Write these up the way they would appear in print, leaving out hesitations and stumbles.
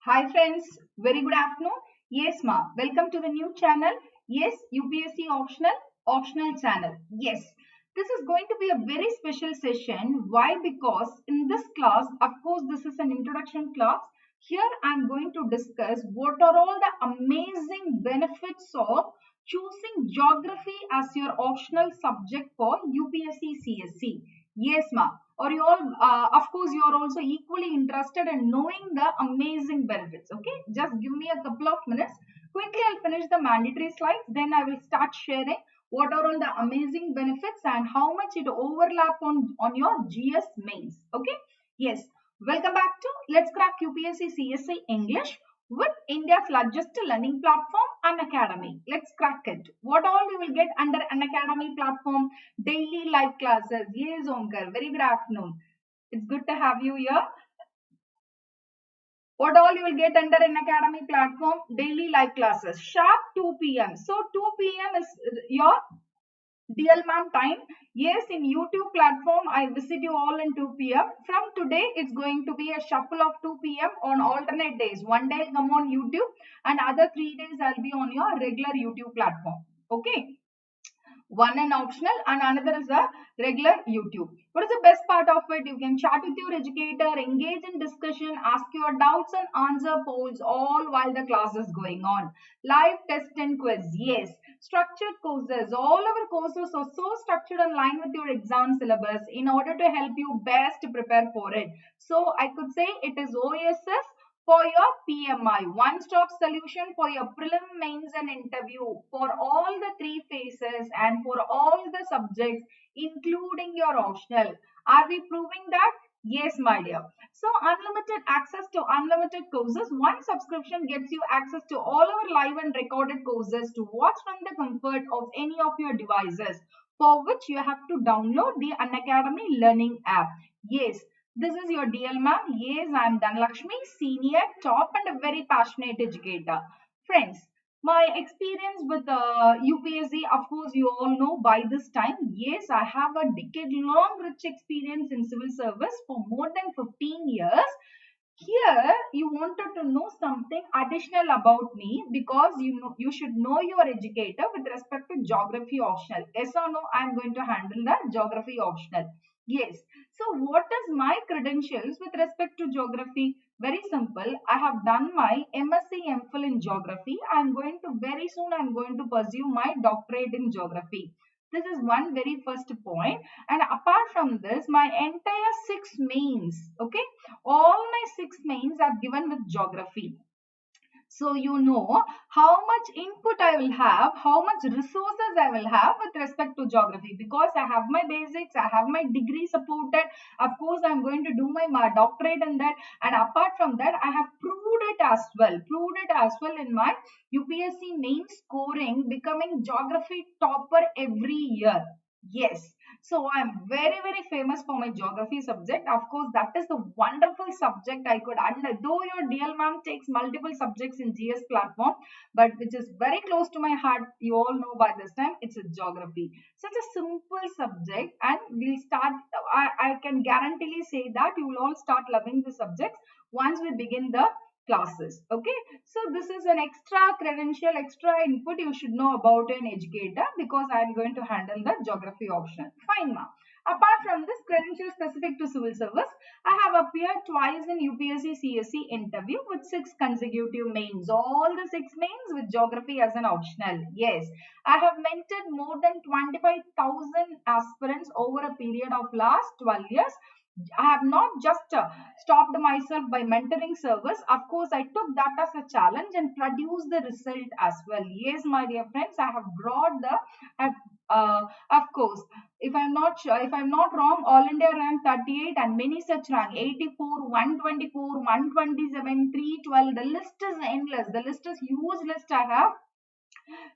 Hi friends, very good afternoon. Yes ma, welcome to the new channel. Yes, UPSC optional channel. Yes, this is going to be a very special session. Why? Because in this class, of course, this is an introduction class. Here I am going to discuss what are all the amazing benefits of choosing geography as your optional subject for UPSC CSE. Yes ma, or you all of course you are also equally interested in knowing the amazing benefits. Okay, just give me a couple of minutes. Quickly I'll finish the mandatory slides, then I will start sharing what are all the amazing benefits and how much it overlap on your GS mains. Okay, yes, welcome back to Let's Crack UPSC CSE English with India's largest learning platform, Unacademy. Let's crack it. What all you will get under Unacademy platform? Daily live classes. Yes, Omkar. Very good afternoon. It's good to have you here. What all you will get under Unacademy platform? Daily live classes. Sharp 2 p.m. So 2 p.m. is your DL ma'am time. Yes, in YouTube platform, I visit you all in 2 p.m. From today, it's going to be a shuffle of 2 p.m. on alternate days. One day I'll come on YouTube and other 3 days I'll be on your regular YouTube platform. Okay. One an optional and another is a regular YouTube. What is the best part of it? You can chat with your educator, engage in discussion, ask your doubts and answer polls all while the class is going on. Live test and quiz. Yes. Structured courses. All our courses are so structured in line with your exam syllabus in order to help you best prepare for it. So I could say it is OSS for your PMI, one-stop solution for your prelim, mains and interview for all the three phases and for all the subjects including your optional. Are we proving that? Yes, my dear. So unlimited access to unlimited courses. One subscription gets you access to all our live and recorded courses to watch from the comfort of any of your devices, for which you have to download the Unacademy Learning app. Yes, this is your DL ma'am. Yes, I am Dhanalakshmi, senior, top and a very passionate educator. Friends, my experience with UPSC, of course, you all know by this time. Yes, I have a decade-long rich experience in civil service for more than 15 years. Here, you wanted to know something additional about me because you should know your educator with respect to geography optional. Yes or no? I am going to handle the geography optional. Yes. So, what is my credentials with respect to geography? Very simple. I have done my MSc MPhil in geography. I am going to very soon. I am going to pursue my doctorate in geography. This is one very first point. And apart from this, my entire 6 mains. Okay, all my 6 mains are given with geography. So you know how much input I will have, how much resources I will have with respect to geography, because I have my basics, I have my degree supported. Of course, I'm going to do my doctorate in that, and apart from that, I have proved it as well in my UPSC main scoring, becoming geography topper every year. Yes, so I'm very, very famous for my geography subject. Of course, that is the wonderful subject I could under. Though your DL ma'am takes multiple subjects in GS platform, but which is very close to my heart, you all know by this time, it's a geography. Such a simple subject, and we'll start. I can guarantee say that you will all start loving the subjects once we begin the classes. Okay, so this is an extra credential, extra input you should know about an educator, because I am going to handle the geography option. Fine, ma'am. Apart from this credential specific to civil service, I have appeared twice in UPSC CSE interview with 6 consecutive mains. All the 6 mains with geography as an optional. Yes, I have mentored more than 25,000 aspirants over a period of last 12 years. I have not just stopped myself by mentoring service. Of course, I took that as a challenge and produced the result as well. Yes, my dear friends, I have brought the, of course, if I'm not sure, if I'm not wrong, All India rank 38 and many such rank 84, 124, 127, 312. The list is endless. The list is huge list I have.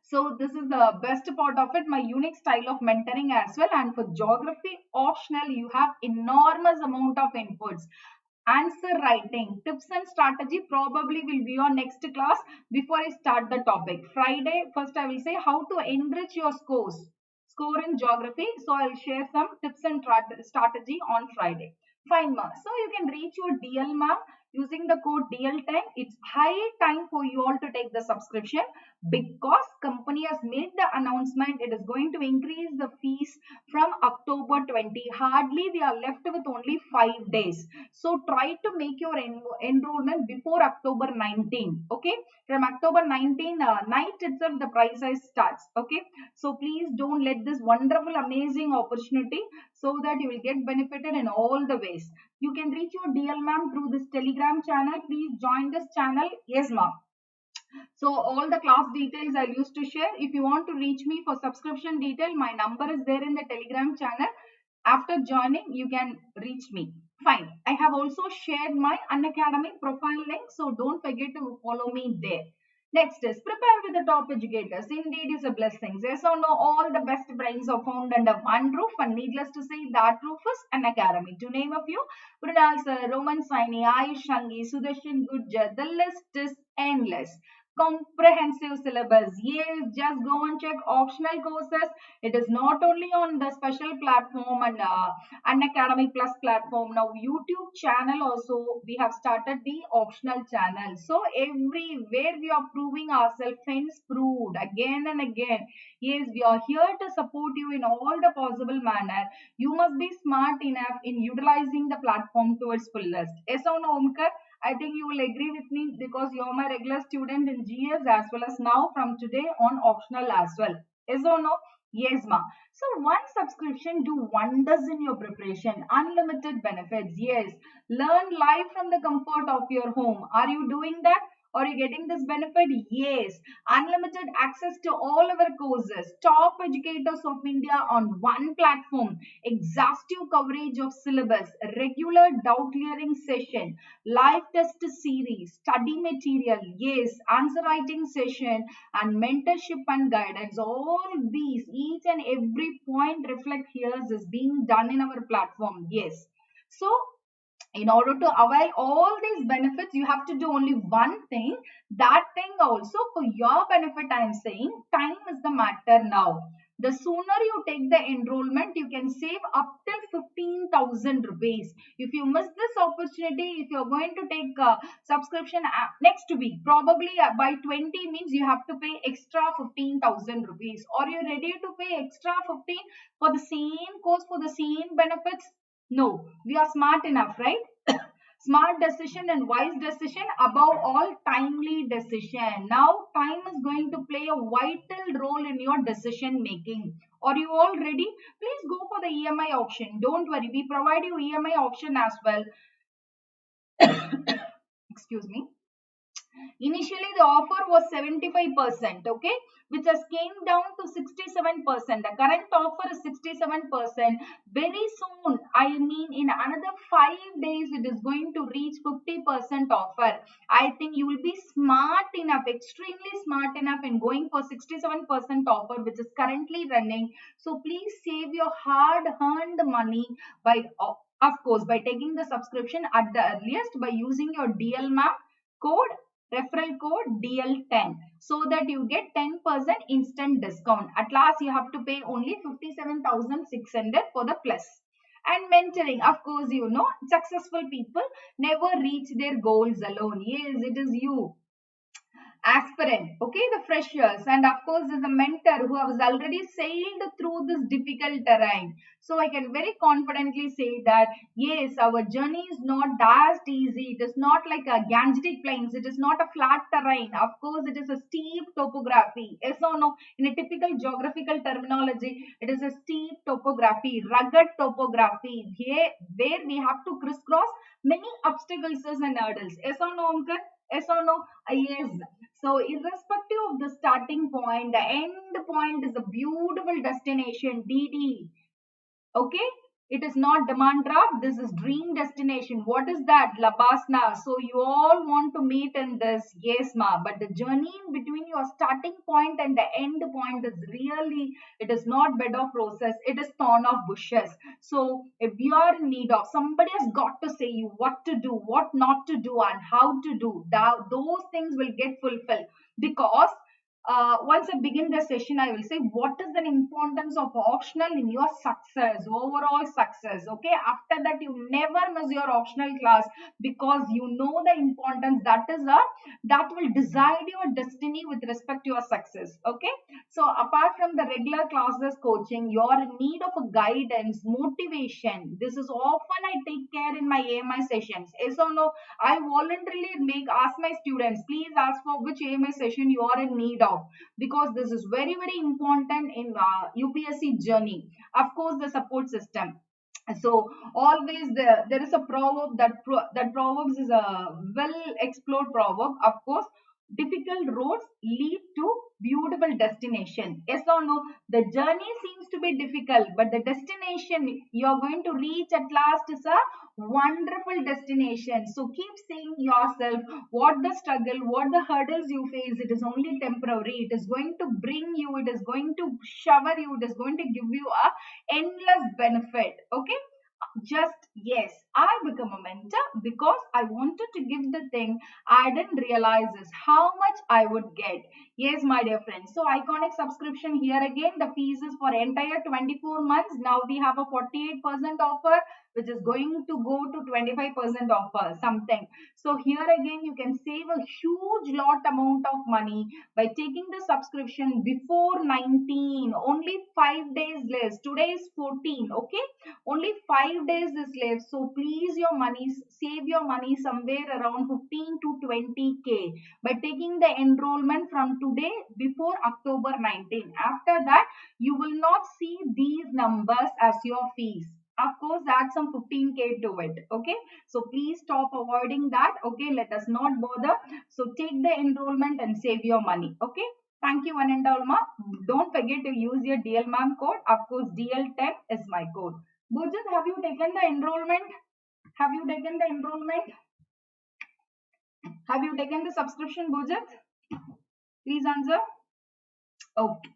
So this is the best part of it, my unique style of mentoring as well. And for geography optional, you have enormous amount of inputs. Answer writing, tips and strategy probably will be your next class. Before I start the topic, Friday, first I will say how to enrich your score in geography. So I'll share some tips and strategy on Friday. Fine, ma. So you can reach your DL ma'am using the code DL10, it's high time for you all to take the subscription, because company has made the announcement it is going to increase the fees from October 20. Hardly we are left with only 5 days. So try to make your enrollment before October 19. Okay, from October 19 night itself the price rise starts. Okay, so please don't let this wonderful amazing opportunity, so that you will get benefited in all the ways. You can reach your DL ma'am through this Telegram channel. Please join this channel. Yes ma'am. So all the class details I used to share. If you want to reach me for subscription detail, my number is there in the Telegram channel. After joining, you can reach me. Fine. I have also shared my Unacademy profile link, so don't forget to follow me there. Next is prepare with the top educators. Indeed is a blessing. Yes or no, all the best brains are found under one roof, and needless to say, that roof is Unacademy. To name a few, Brunal sir, Roman Saini, Ayush Shangi, Sudarshan Gujjar, the list is endless. Comprehensive syllabus. Yes, just go and check optional courses. It is not only on the special platform and Unacademy Plus platform. Now YouTube channel also we have started the optional channel. So everywhere we are proving ourselves, friends, proved again and again. Yes, we are here to support you in all the possible manner. You must be smart enough in utilizing the platform to its fullest. Yes or no, Omkar? I think you will agree with me, because you are my regular student in GS as well as now from today on optional as well. Yes or no? Yes, ma. So one subscription do wonders in your preparation. Unlimited benefits. Yes. Learn live from the comfort of your home. Are you doing that? Are you getting this benefit? Yes. Unlimited access to all our courses. Top educators of India on one platform. Exhaustive coverage of syllabus. Regular doubt clearing session. Live test series. Study material. Yes. Answer writing session. And mentorship and guidance. All these, each and every point reflect here is being done in our platform. Yes. So in order to avail all these benefits, you have to do only one thing. That thing also for your benefit, I am saying, time is the matter now. The sooner you take the enrollment, you can save up till 15,000 rupees. If you miss this opportunity, if you're going to take a subscription next week, probably by 20 means you have to pay extra 15,000 rupees. Or you're ready to pay extra 15 for the same course, for the same benefits? No, we are smart enough, right? Smart decision and wise decision, above all timely decision. Now time is going to play a vital role in your decision making. Are you all ready? Please go for the EMI option. Don't worry, we provide you EMI option as well. Excuse me. Initially, the offer was 75%, okay, which has came down to 67%. The current offer is 67%. Very soon, I mean in another 5 days, it is going to reach 50% offer. I think you will be smart enough, extremely smart enough in going for 67% offer, which is currently running. So please save your hard-earned money by, of course, by taking the subscription at the earliest by using your DL map code, referral code DL10, so that you get 10% instant discount. At last you have to pay only 57,600 for the plus. And mentoring, of course, you know, successful people never reach their goals alone. Yes, it is you, aspirant, okay, the freshers, and of course there's a mentor who has already sailed through this difficult terrain. So I can very confidently say that yes, our journey is not that easy. It is not like a Gangetic plains. It is not a flat terrain. Of course, it is a steep topography. Yes or no? In a typical geographical terminology, it is a steep topography, rugged topography, here where we have to crisscross many obstacles and hurdles. Yes or no, Omkar? Yes or no? Yes. So irrespective of the starting point, the end point is a beautiful destination, DD. Okay, it is not demand draft, this is dream destination. What is that? Labasna. So you all want to meet in this. Yes ma, but the journey in between your starting point and the end point is really, it is not bed of roses, it is thorn of bushes. So if you are in need of, somebody has got to say you what to do, what not to do, and how to do that, those things will get fulfilled, because once I begin the session, I will say what is the importance of optional in your success, overall success. Okay, after that, you never miss your optional class because you know the importance that will decide your destiny with respect to your success. Okay, so apart from the regular classes coaching, you are in need of a guidance, motivation. This is often I take care in my AMI sessions. Yes or no? I voluntarily ask my students, please ask for which AMI session you are in need of, because this is very very important in UPSC journey. Of course, the support system. So always there is a proverb that proverbs is a well explored proverb. Of course, difficult roads lead to beautiful destination. Yes or no? The journey seems to be difficult, but the destination you're going to reach at last is a wonderful destination. So keep saying yourself what the struggle, what the hurdles you face, it is only temporary. It is going to bring you, it is going to shower you, it is going to give you a endless benefit. Okay, just yes, I become a mentor because I wanted to give the thing I didn't realize is how much I would get. Yes, my dear friends, so iconic subscription, here again the fees is for entire 24 months. Now we have a 48% offer, which is going to go to 25% offer something. So here again you can save a huge lot amount of money by taking the subscription before 19. Only 5 days less. Today is 14. Okay, only 5 days is left. So please your money, save your money somewhere around 15 to 20k by taking the enrollment from today before October 19. After that, you will not see these numbers as your fees. Of course, add some 15k to it. Okay, so please stop avoiding that. Okay, let us not bother. So take the enrollment and save your money. Okay, thank you one and all, ma. Don't forget to use your DL ma'am code. Of course, DL10 is my code. Burjit, have you taken the enrollment? Have you taken the enrollment? Have you taken the subscription, Burjit? Please answer. Okay.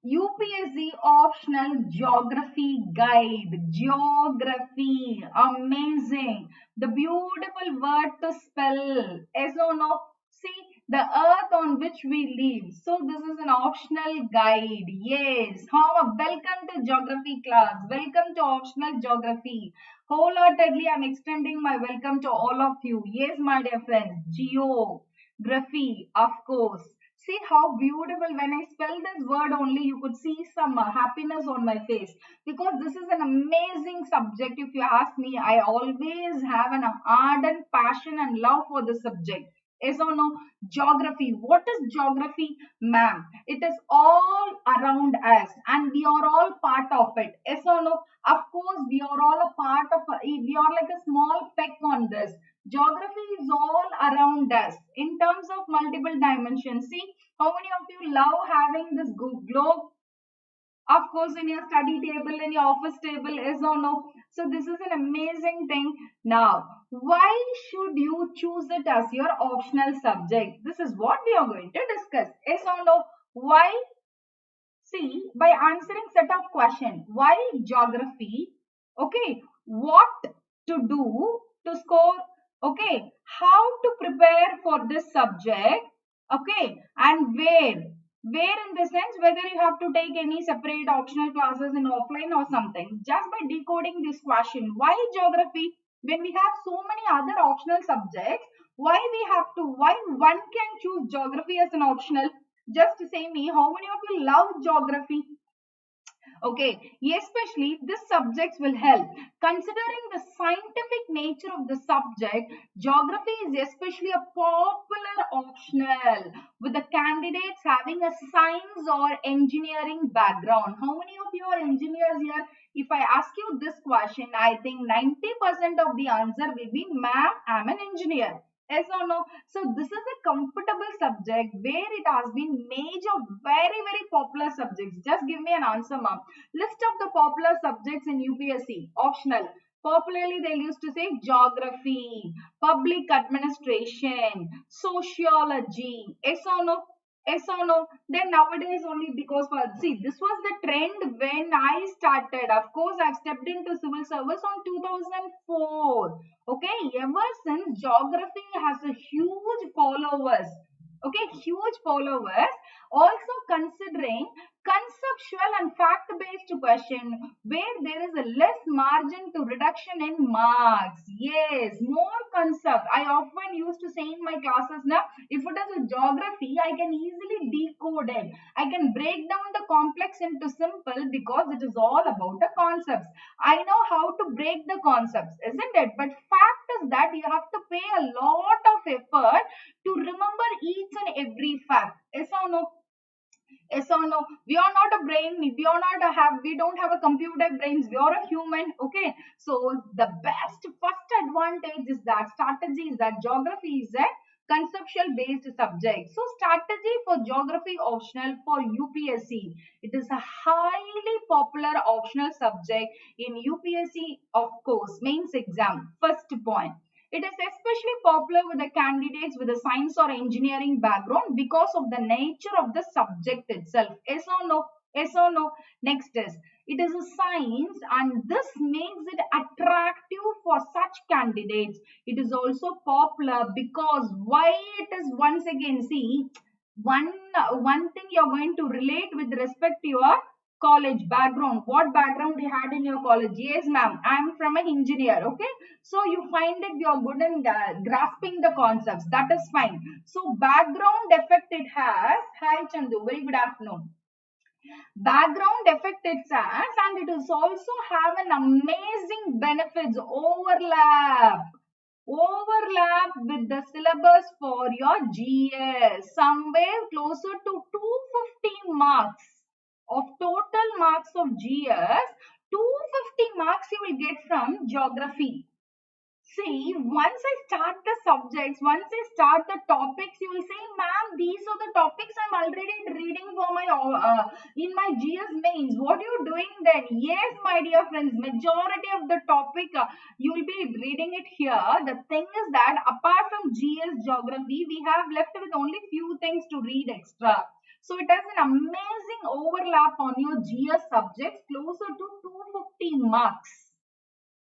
UPSC optional geography guide. Geography. Amazing. The beautiful word to spell. Yes or no? See, the earth on which we live. So this is an optional guide. Yes. Welcome to geography class. Welcome to optional geography. Wholeheartedly, I'm extending my welcome to all of you. Yes, my dear friends. Geography, of course. See how beautiful, when I spell this word only, you could see some happiness on my face, because this is an amazing subject. If you ask me, I always have an ardent passion and love for the subject. Yes or no? Geography. What is geography, ma'am? It is all around us and we are all part of it. Yes or no? Of course, we are all a part of we are like a small peck on this. Geography is all around us in terms of multiple dimensions. See, how many of you love having this globe? Of course, in your study table, in your office table, is or no? So this is an amazing thing. Now, why should you choose it as your optional subject? This is what we are going to discuss. Yes or no? Why? See, by answering set of questions, why geography? Okay, what to do to score? Okay, how to prepare for this subject? Okay, and where? Where in the sense whether you have to take any separate optional classes in offline or something. Just by decoding this question, why geography? When we have so many other optional subjects, why one can choose geography as an optional? Just say me, how many of you love geography? Okay, especially this subjects will help. Considering the scientific nature of the subject, geography is especially a popular optional with the candidates having a science or engineering background. How many of you are engineers here? If I ask you this question, I think 90% of the answer will be, ma'am, I'm an engineer. Yes or no? So this is a comfortable subject where it has been made of very very popular subjects. Just give me an answer, ma'am. List of the popular subjects in UPSC optional. Popularly they used to say geography, public administration, sociology. Yes or no? Yes or no? Then nowadays only because for see this was the trend when I started. Of course, I've stepped into civil service on 2004. Okay, ever since geography has a huge followers. Okay, huge followers. Also considering conceptual and fact-based question where there is a less margin to reduction in marks. Yes, more concept. I often used to say in my classes now, if it is a geography, I can easily decode it. I can break down the complex into simple because it is all about the concepts. I know how to break the concepts, isn't it? But fact is that you have to pay a lot of effort to remember each and every fact. Yes or no? Yes or no? We are not a brain. We don't have a computer brains. We are a human. Okay. So the best first advantage is that strategy is that geography is a conceptual based subject. So strategy for geography optional for UPSC. It is a highly popular optional subject in UPSC, of course, mains exam. First point. It is especially popular with the candidates with a science or engineering background because of the nature of the subject itself. Yes or no? Yes or no? Next is, it is a science and this makes it attractive for such candidates. It is also popular because why it is, once again, see, one thing you're going to relate with respect to your college background. What background you had in your college? Yes, ma'am, I am from an engineer. Okay, so you find it you're good in grasping the concepts. That is fine. So background effect it has. Hi Chandu, very good afternoon. Background effect it has, and it is also have an amazing benefits. Overlap with the syllabus for your GS, somewhere closer to 250 marks of total marks of GS. 250 marks you will get from geography. See, once I start the subjects, once I start the topics, you will say, ma'am, these are the topics I'm already reading for my in my GS mains. What are you doing then? Yes, my dear friends, majority of the topic you will be reading it here. The thing is that apart from GS geography, we have left with only few things to read extra. So it has an amazing overlap on your GS subjects, closer to 250 marks.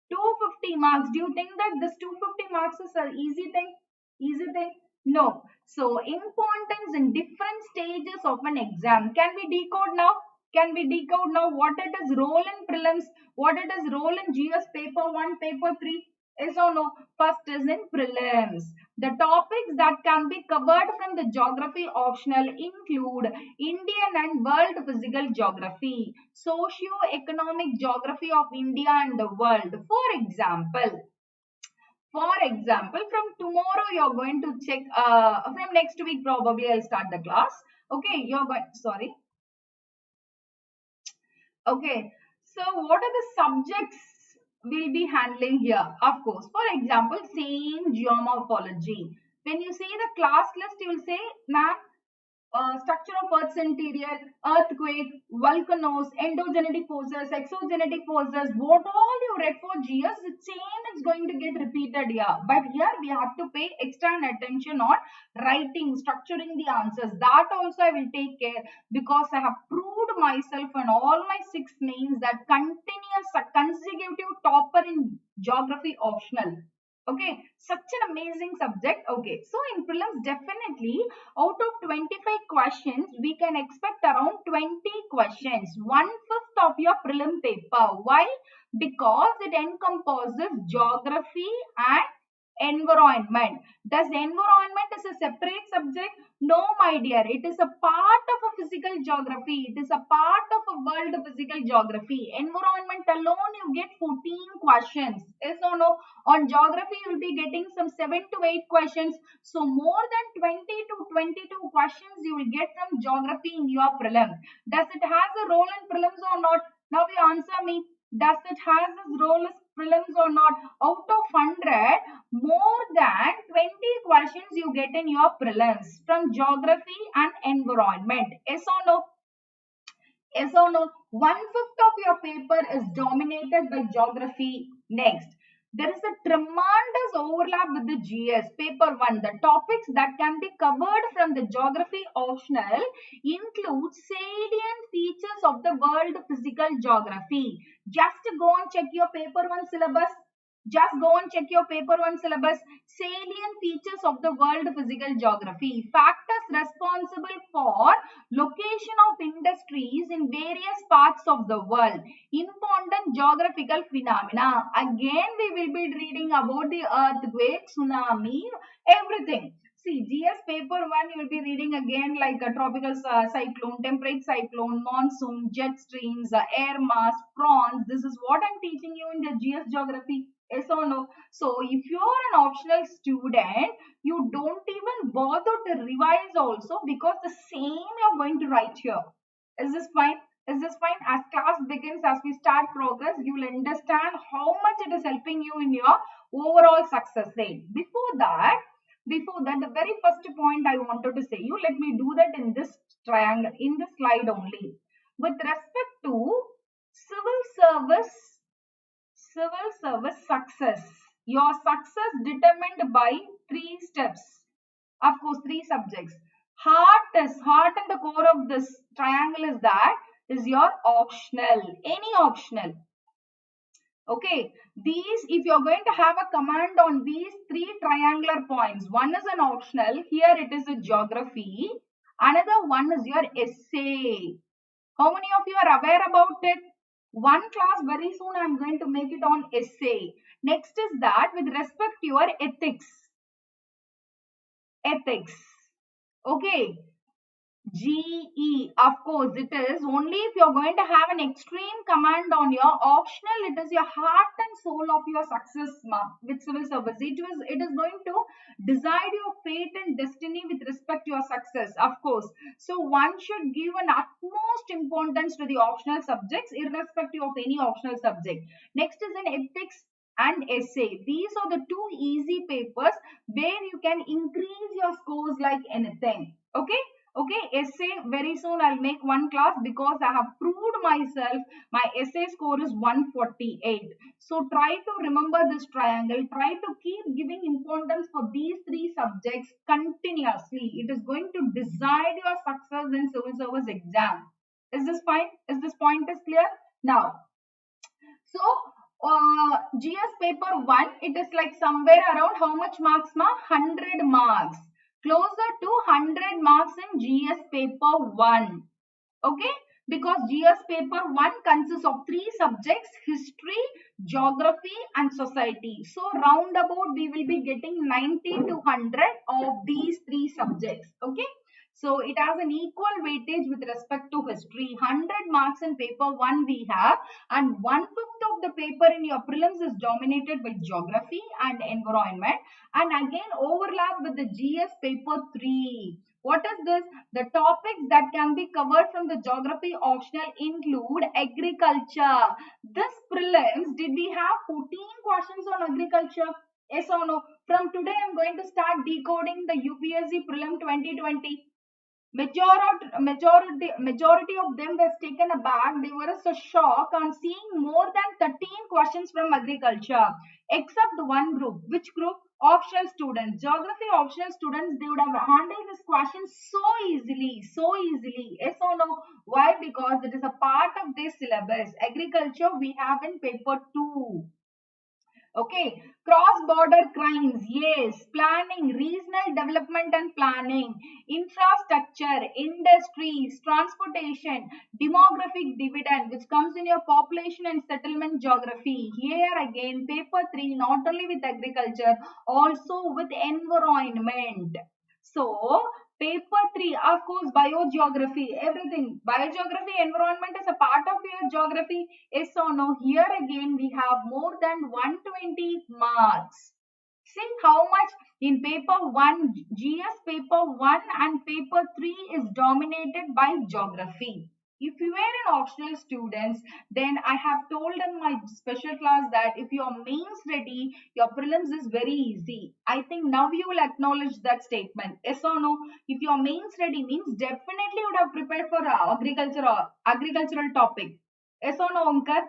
250 marks. Do you think that this 250 marks is an easy thing? Easy thing? No. So importance in different stages of an exam. Can we decode now? Can we decode now what it is role in prelims? What it is role in GS paper 1, paper 3? Yes or no? First is in prelims. The topics that can be covered from the geography optional include Indian and world physical geography, socio-economic geography of India and the world. For example, from tomorrow you're going to check, from next week probably I'll start the class. Okay, you're going, sorry. Okay, so what are the subjects we'll be handling here? Of course, for example, same geomorphology. When you see the class list, you will say, ma'am, structure of Earth's interior, earthquake, volcanoes, endogenetic forces, exogenetic forces, what all you read for GS, the same is going to get repeated here. But here we have to pay extra attention on writing, structuring the answers. That also I will take care because I have proved myself on all my 6 mains that continuous consecutive topper in geography optional. Okay, such an amazing subject. Okay, so in prelims, definitely out of 25 questions, we can expect around 20 questions, 1/5 of your prelim paper. Why? Because it encompasses geography and environment. Does environment is a separate subject? No, my dear. It is a part of a physical geography. It is a part of a world physical geography. Environment alone, you get 14 questions. Yes or no? On geography, you will be getting some 7 to 8 questions. So more than 20 to 22 questions you will get from geography in your prelim. Does it has a role in prelims or not? Now you answer me. Does it has its role in prelims or not? Out of 100, more than 20 questions you get in your prelims from geography and environment. Yes or no? Yes or no? 1/5 of your paper is dominated by geography. Next, there is a tremendous overlap with the GS. Paper 1, the topics that can be covered from the geography optional include salient features of the world physical geography. Just go and check your paper 1 syllabus. Just go and check your paper 1 syllabus. Salient features of the world physical geography. Factors responsible for location of industries in various parts of the world. Important geographical phenomena. Again, we will be reading about the earthquake, tsunami, everything. See, GS paper 1, you will be reading again like a tropical cyclone, temperate cyclone, monsoon, jet streams, air mass, prawns. This is what I'm teaching you in the GS geography. Yes or no? So, if you are an optional student, you don't even bother to revise also because the same you're going to write here. Is this fine? Is this fine? As class begins, as we start progress, you will understand how much it is helping you in your overall success rate. Before that, the very first point I wanted to say you, let me do that in this triangle, in this slide only. With respect to civil service success, your success determined by 3 steps. Of course, 3 subjects. Heart and the core of this triangle is that is your optional, any optional. Okay, these, if you're going to have a command on these 3 triangular points, one is an optional, here it is a geography, another one is your essay. How many of you are aware about it? One class very soon I am going to make it on essay. Next is that with respect to your ethics. Okay, GE, of course, it is only if you're going to have an extreme command on your optional, it is your heart and soul of your success with civil service. It is going to decide your fate and destiny with respect to your success, of course. So one should give an utmost importance to the optional subjects irrespective of any optional subject. Next is an ethics and essay. These are the 2 easy papers where you can increase your scores like anything. Okay, essay very soon I'll make one class because I have proved myself. My essay score is 148. So try to remember this triangle. Try to keep giving importance for these 3 subjects continuously. It is going to decide your success in civil service exam. Is this fine? Is this point is clear? Now, so GS paper 1, it is like somewhere around how much marks ma? 100 marks. Closer to 100 marks in GS paper 1. Okay, because GS paper 1 consists of 3 subjects: history, geography and society. So roundabout we will be getting 90 to 100 of these 3 subjects. Okay, so it has an equal weightage with respect to history. 100 marks in paper 1 we have, and 1/5 of the paper in your prelims is dominated by geography and environment, and again overlap with the GS paper 3. What is this? The topics that can be covered from the geography optional include agriculture. This prelims, did we have 14 questions on agriculture? Yes or no? From today, I'm going to start decoding the UPSC prelim 2020. Majority of them were taken aback. They were so shocked on seeing more than 13 questions from agriculture, except one group. Which group? Optional students. Geography optional students, they would have handled this question so easily. Yes or no? Why? Because it is a part of this syllabus. Agriculture we have in paper 2. Okay, cross-border crimes, yes, planning, regional development and planning, infrastructure, industries, transportation, demographic dividend, which comes in your population and settlement geography. Here again, paper 3, not only with agriculture, also with environment. So, paper 3, of course, biogeography, everything. Biogeography, environment is a part of your geography. Yes or no? Here again, we have more than 120 marks. See how much in paper 1, GS paper 1 and paper 3 is dominated by geography. If you were an optional students, then I have told in my special class that if your mains ready, your prelims is very easy. I think now you will acknowledge that statement. Yes or no? If your mains ready means definitely you would have prepared for agricultural topic. Yes or no, Omkar?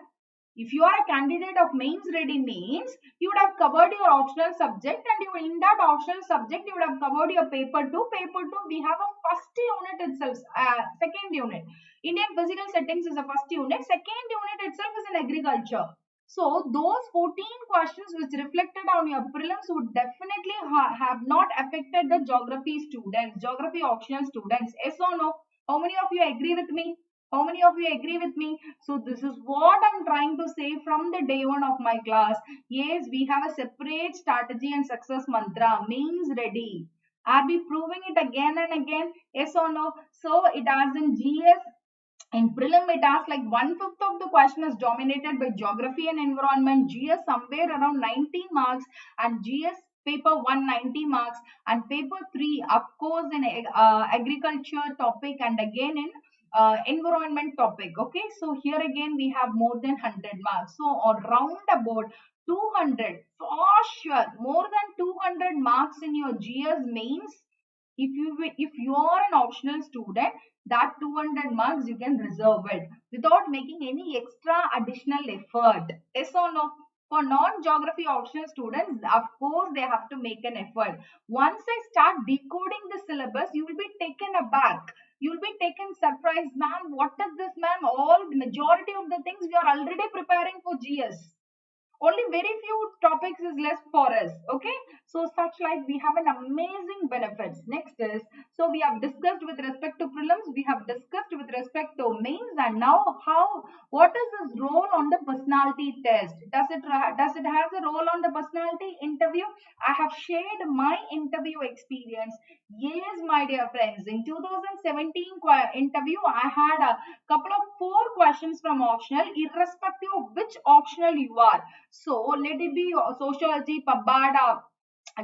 If you are a candidate of mains ready means you would have covered your optional subject, and you in that optional subject you would have covered your paper 2. Paper 2 we have a first unit itself, second unit. Indian physical settings is a first unit. Second unit itself is in agriculture. So those 14 questions which reflected on your prelims would definitely have not affected the geography students, geography optional students. Yes or no? How many of you agree with me? How many of you agree with me? So this is what I'm trying to say from the day one of my class. Yes, we have a separate strategy and success mantra. Means ready. Are we proving it again and again? Yes or no? So it has in GS. In prelim, it asks like 1/5 of the question is dominated by geography and environment, GS somewhere around 90 marks, and GS paper 190 marks, and paper 3 of course in agriculture topic, and again in environment topic. Okay, so here again we have more than 100 marks. So on round about 200 for sure, more than 200 marks in your GS mains. If you are an optional student, that 200 marks you can reserve it without making any extra additional effort. Yes or no? For non-geography optional students, of course they have to make an effort. Once I start decoding the syllabus, you will be taken aback. You will be taken surprised, ma'am. What is this, ma'am? All the majority of the things we are already preparing for GS. Only very few topics is left for us. Okay, so such like we have an amazing benefits. Next is, so we have discussed with respect to prelims, we have discussed with respect to mains, and now how, what is this role on the personality test? Does it has a role on the personality interview? I have shared my interview experience. Yes, my dear friends, in 2017 interview I had a couple of 4 questions from optional, irrespective of which optional you are. So let it be sociology, pabada,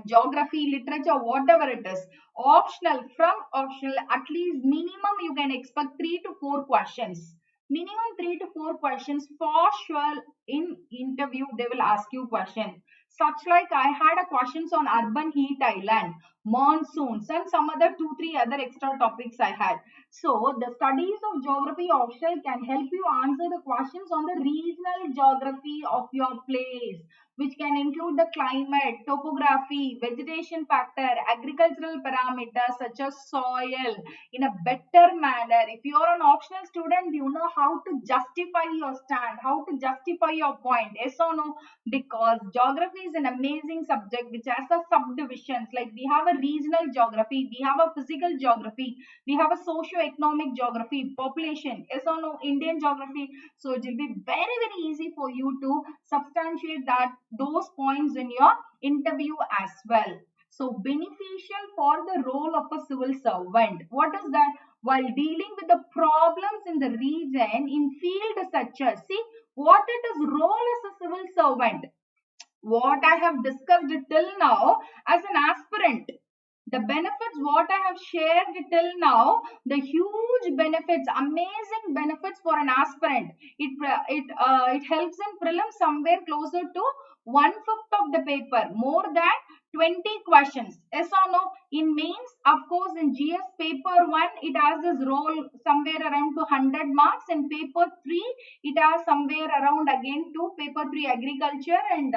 geography, literature, whatever it is. Optional, from optional, at least minimum you can expect 3 to 4 questions. Minimum 3 to 4 questions for sure. In interview they will ask you questions. Such like I had a questions on urban heat island, monsoons, and some other 2-3 other extra topics I had. So the studies of geography optional can help you answer the questions on the regional geography of your place, which can include the climate, topography, vegetation factor, agricultural parameters such as soil in a better manner. If you are an optional student, you know how to justify your stand, how to justify your point. Yes or no? Because geography is an amazing subject which has a subdivisions. Like we have a regional geography, we have a physical geography, we have a socio-economic geography, population. Yes or no? Indian geography. So it will be very, very easy for you to substantiate that those points in your interview as well. So beneficial for the role of a civil servant. What is that? While dealing with the problems in the region in field such as, see what it is role as a civil servant. What I have discussed till now as an aspirant, the benefits what I have shared till now, the huge benefits, amazing benefits for an aspirant. It helps in prelims somewhere closer to 1/5 of the paper, more than 20 questions. Yes or no? In mains, of course, in GS paper 1, it has this role somewhere around to 100 marks. In paper 3, it has somewhere around again to paper 3 agriculture and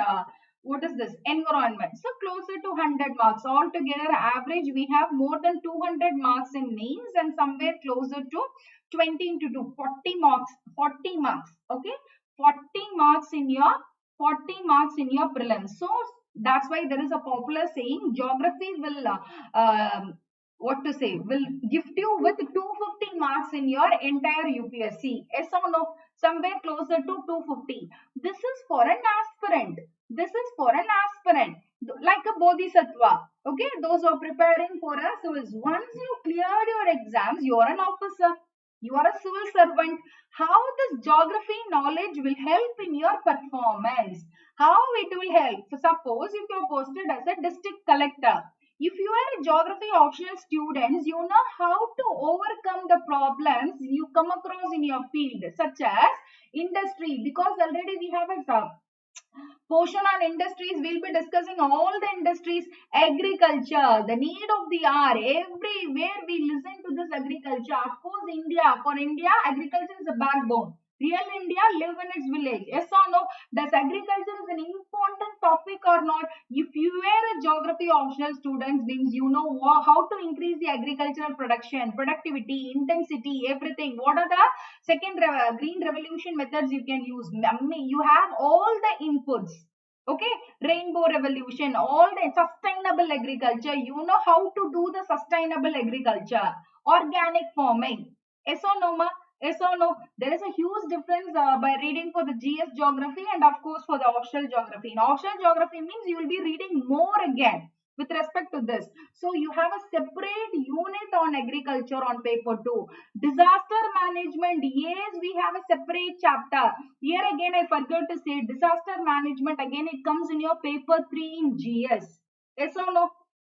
what is this, environment. So closer to 100 marks altogether. Average we have more than 200 marks in mains, and somewhere closer to 20 into 2 40 marks, 40 marks. Okay, 40 marks in your 40 marks in your prelims. So that's why there is a popular saying, geography will what to say, will gift you with 250 marks in your entire UPSC. Yes or no? Somewhere closer to 250. This is for an aspirant. This is for an aspirant, like a bodhisattva. Okay, those who are preparing for us. So once you cleared your exams, you are an officer, you are a civil servant. How this geography knowledge will help in your performance? How it will help? So suppose if you are posted as a district collector, if you are a geography optional student, you know how to overcome the problems you come across in your field, such as industry, because already we have a portion on industries. We'll be discussing all the industries. Agriculture, the need of the hour. Everywhere we listen to this agriculture. Of course, India. For India, agriculture is a backbone. Real India live in its village. Yes or no? Does agriculture is an important topic or not? If you were a geography optional student, means you know how to increase the agricultural production, productivity, intensity, everything. What are the second green revolution methods you can use? You have all the inputs. Okay, rainbow revolution, all the sustainable agriculture. You know how to do the sustainable agriculture, organic farming. Yes or no, ma? Yes or no? There is a huge difference by reading for the GS geography and of course for the optional geography. In optional geography means you will be reading more again with respect to this. So you have a separate unit on agriculture on paper 2. Disaster management, yes, we have a separate chapter. Here again I forgot to say disaster management, again it comes in your paper 3 in GS. Yes or no?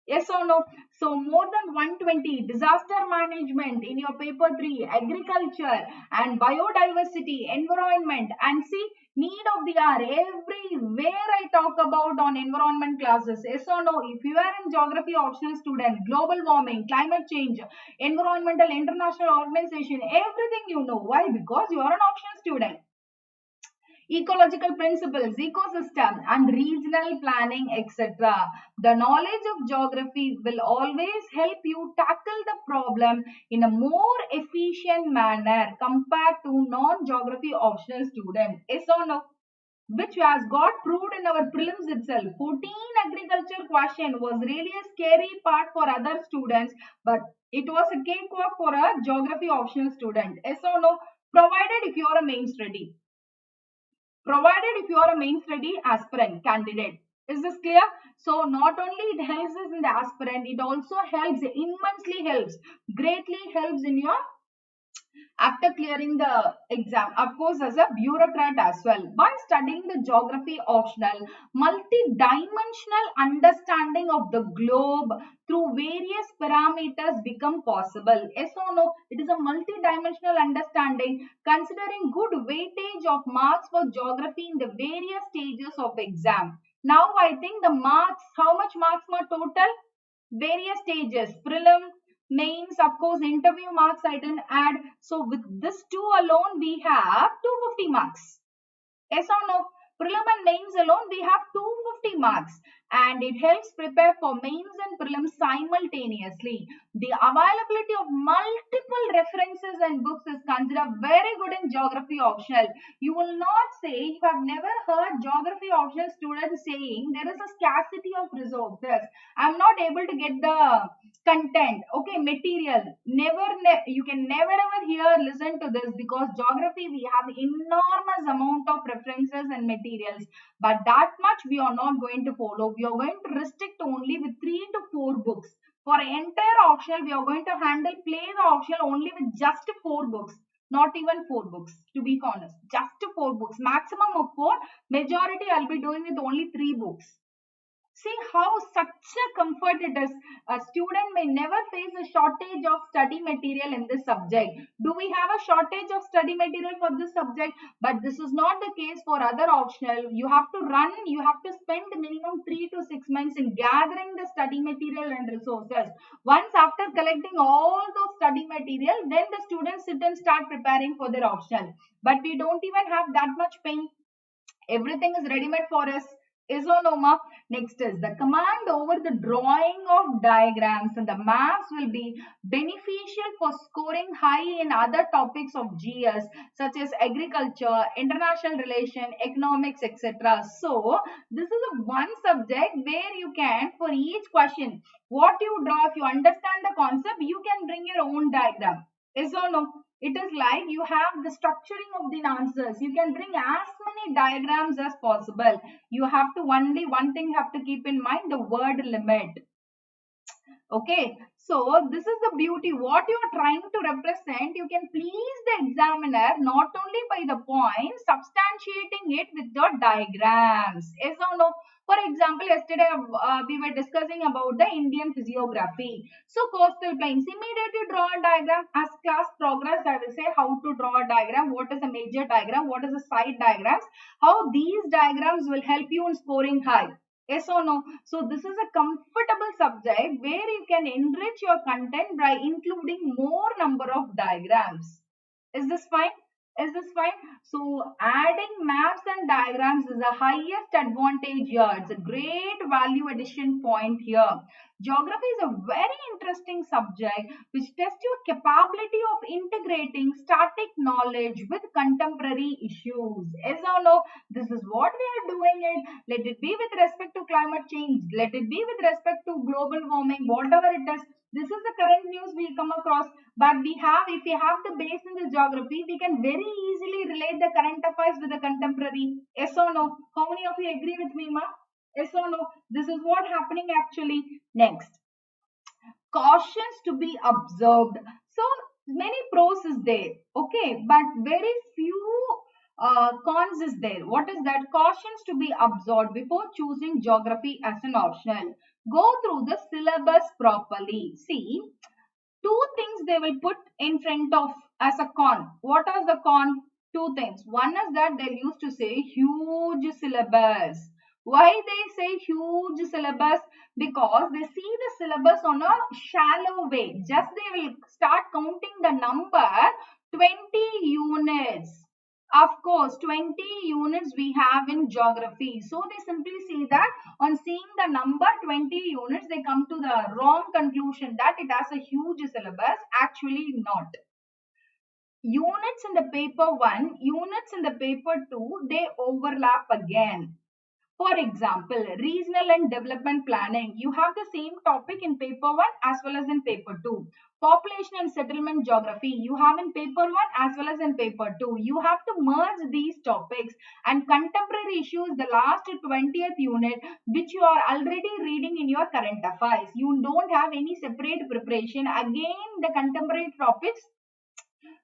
Yes or no? So more than 120 disaster management in your paper 3, agriculture and biodiversity, environment, and see need of the hour. Everywhere I talk about on environment classes. Yes or no? If you are in geography optional student, global warming, climate change, environmental international organization, everything you know. Why? Because you are an optional student. Ecological principles, ecosystem, and regional planning, etc. The knowledge of geography will always help you tackle the problem in a more efficient manner compared to non-geography optional student. Yes or no? Which has got proved in our prelims itself. 14 agriculture question was really a scary part for other students, but it was a cakewalk for a geography optional student. Yes or no? Provided if you are a main study. Provided if you are a main study aspirant candidate. Is this clear? So not only it helps us in the aspirant, it also helps, immensely helps, greatly helps in your after clearing the exam, of course, as a bureaucrat as well. By studying the geography optional, multi-dimensional understanding of the globe through various parameters become possible. Yes or no? It is a multi-dimensional understanding considering good weightage of marks for geography in the various stages of exam. Now I think the marks, how much marks were total? Various stages, prelim, mains, of course, interview marks I didn't add. So with this two alone, we have 250 marks. Yes or no? Prelim and mains alone, we have 250 marks, and it helps prepare for mains and prelims simultaneously. The availability of multiple references and books is considered very good in geography optional. You will not say, you have never heard geography optional students saying there is a scarcity of resources. I'm not able to get the content, okay, material. You can never ever hear, listen to this, because geography we have enormous amount of references and materials, but that much we are not going to follow. We are going to restrict only with 3 to 4 books. For entire optional, we are going to play the optional only with just 4 books. Not even 4 books, to be honest. Just 4 books. Maximum of 4. Majority I'll be doing with only 3 books. See how such a comfort it is. A student may never face a shortage of study material in this subject. Do we have a shortage of study material for this subject? But this is not the case for other optional. You have to spend minimum 3 to 6 months in gathering the study material and resources. Once after collecting all those study material, then the students sit and start preparing for their optional. But we don't even have that much pain. Everything is ready-made for us. Is or no, ma? Next is the command over the drawing of diagrams and the maps will be beneficial for scoring high in other topics of GS such as agriculture, international relation, economics, etc. So this is a one subject where you can, for each question, what you draw, if you understand the concept, you can bring your own diagram. Is or no? It is like you have the structuring of the answers. You can bring as many diagrams as possible. You have to only one thing you have to keep in mind, the word limit. Okay, so this is the beauty. What you are trying to represent, you can please the examiner not only by the points, substantiating it with your diagrams. Yes or no? For example, yesterday we were discussing about the Indian physiography. So coastal plains, immediately draw a diagram. As class progress, I will say how to draw a diagram, what is a major diagram, what is a side diagrams, how these diagrams will help you in scoring high. Yes or no? So this is a comfortable subject where you can enrich your content by including more number of diagrams. Is this fine? Is this fine? So adding maps and diagrams is the highest advantage here. It's a great value addition point here. Geography is a very interesting subject which tests your capability of integrating static knowledge with contemporary issues. Yes or no? This is what we are doing it. Let it be with respect to climate change. Let it be with respect to global warming, whatever it is. This is the current news we come across. But if we have the base in the geography, we can very easily relate the current affairs with the contemporary. Yes or no? How many of you agree with me, ma? Yes or no? This is what happening actually. Next, cautions to be observed. So many pros is there, okay, but very few cons is there. What is that? Cautions to be observed before choosing geography as an optional. Go through the syllabus properly. See, two things they will put in front of as a con. What is the con? Two things. One is that they used to say huge syllabus. Why they say huge syllabus? Because they see the syllabus on a shallow way. Just they will start counting the number 20 units. Of course, 20 units we have in geography. So they simply see that on seeing the number 20 units, they come to the wrong conclusion that it has a huge syllabus. Actually not. Units in the paper 1, units in the paper 2, they overlap again. For example, regional and development planning. You have the same topic in paper 1 as well as in paper 2. Population and settlement geography. You have in paper 1 as well as in paper 2. You have to merge these topics, and contemporary issues, the last 20th unit, which you are already reading in your current affairs. You don't have any separate preparation. Again, the contemporary topics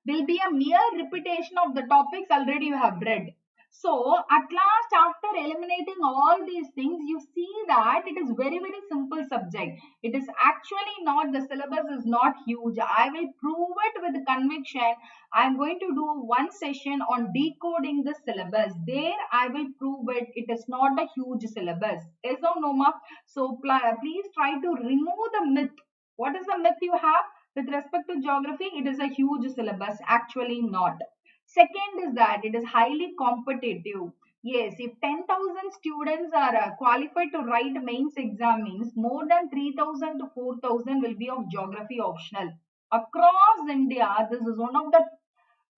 will be a mere repetition of the topics already you have read. So at last, after eliminating all these things, you see that it is very, very simple subject. It is actually not, the syllabus is not huge. I will prove it with conviction. I am going to do one session on decoding the syllabus. There I will prove it. It is not a huge syllabus. Yes or no, ma? So please try to remove the myth. What is the myth you have? With respect to geography, it is a huge syllabus. Actually not. Second is that it is highly competitive. Yes, if 10,000 students are qualified to write mains exam, means more than 3,000 to 4,000 will be of geography optional. Across India, this is one of the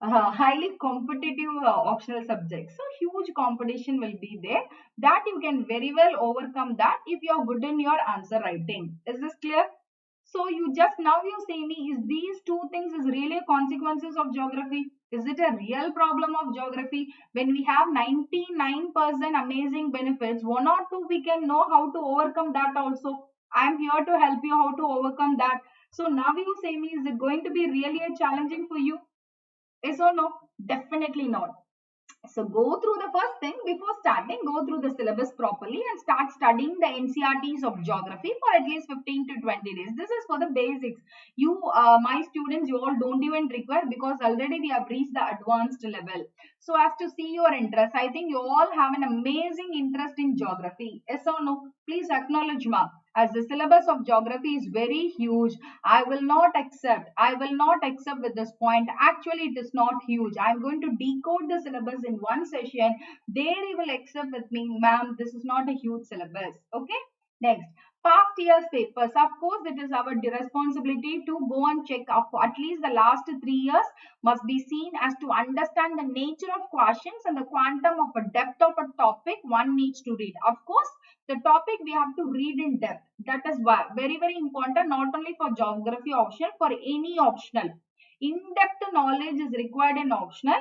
highly competitive optional subjects. So huge competition will be there. That you can very well overcome that if you are good in your answer writing. Is this clear? So you just now you say me, is these two things is really consequences of geography? Is it a real problem of geography? When we have 99% amazing benefits, one or two we can know how to overcome that also. I am here to help you how to overcome that. So now you say me, is it going to be really a challenging for you? Yes or no? Definitely not. So go through the first thing before starting, go through the syllabus properly and start studying the NCERTs of geography for at least 15 to 20 days. This is for the basics. You, my students, you all don't even require, because already we have reached the advanced level. So as to see your interest, I think you all have an amazing interest in geography. Yes or no? Please acknowledge, ma. As the syllabus of geography is very huge, I will not accept with this point. Actually, it is not huge. I am going to decode the syllabus in one session. There you will accept with me, ma'am, this is not a huge syllabus. Okay. Next, past year's papers. Of course, it is our responsibility to go and check up at least the last 3 years must be seen as to understand the nature of questions and the quantum of a depth of a topic one needs to read. Of course, the topic we have to read in depth. That is very, very important, not only for geography optional, for any optional. In-depth knowledge is required in optional.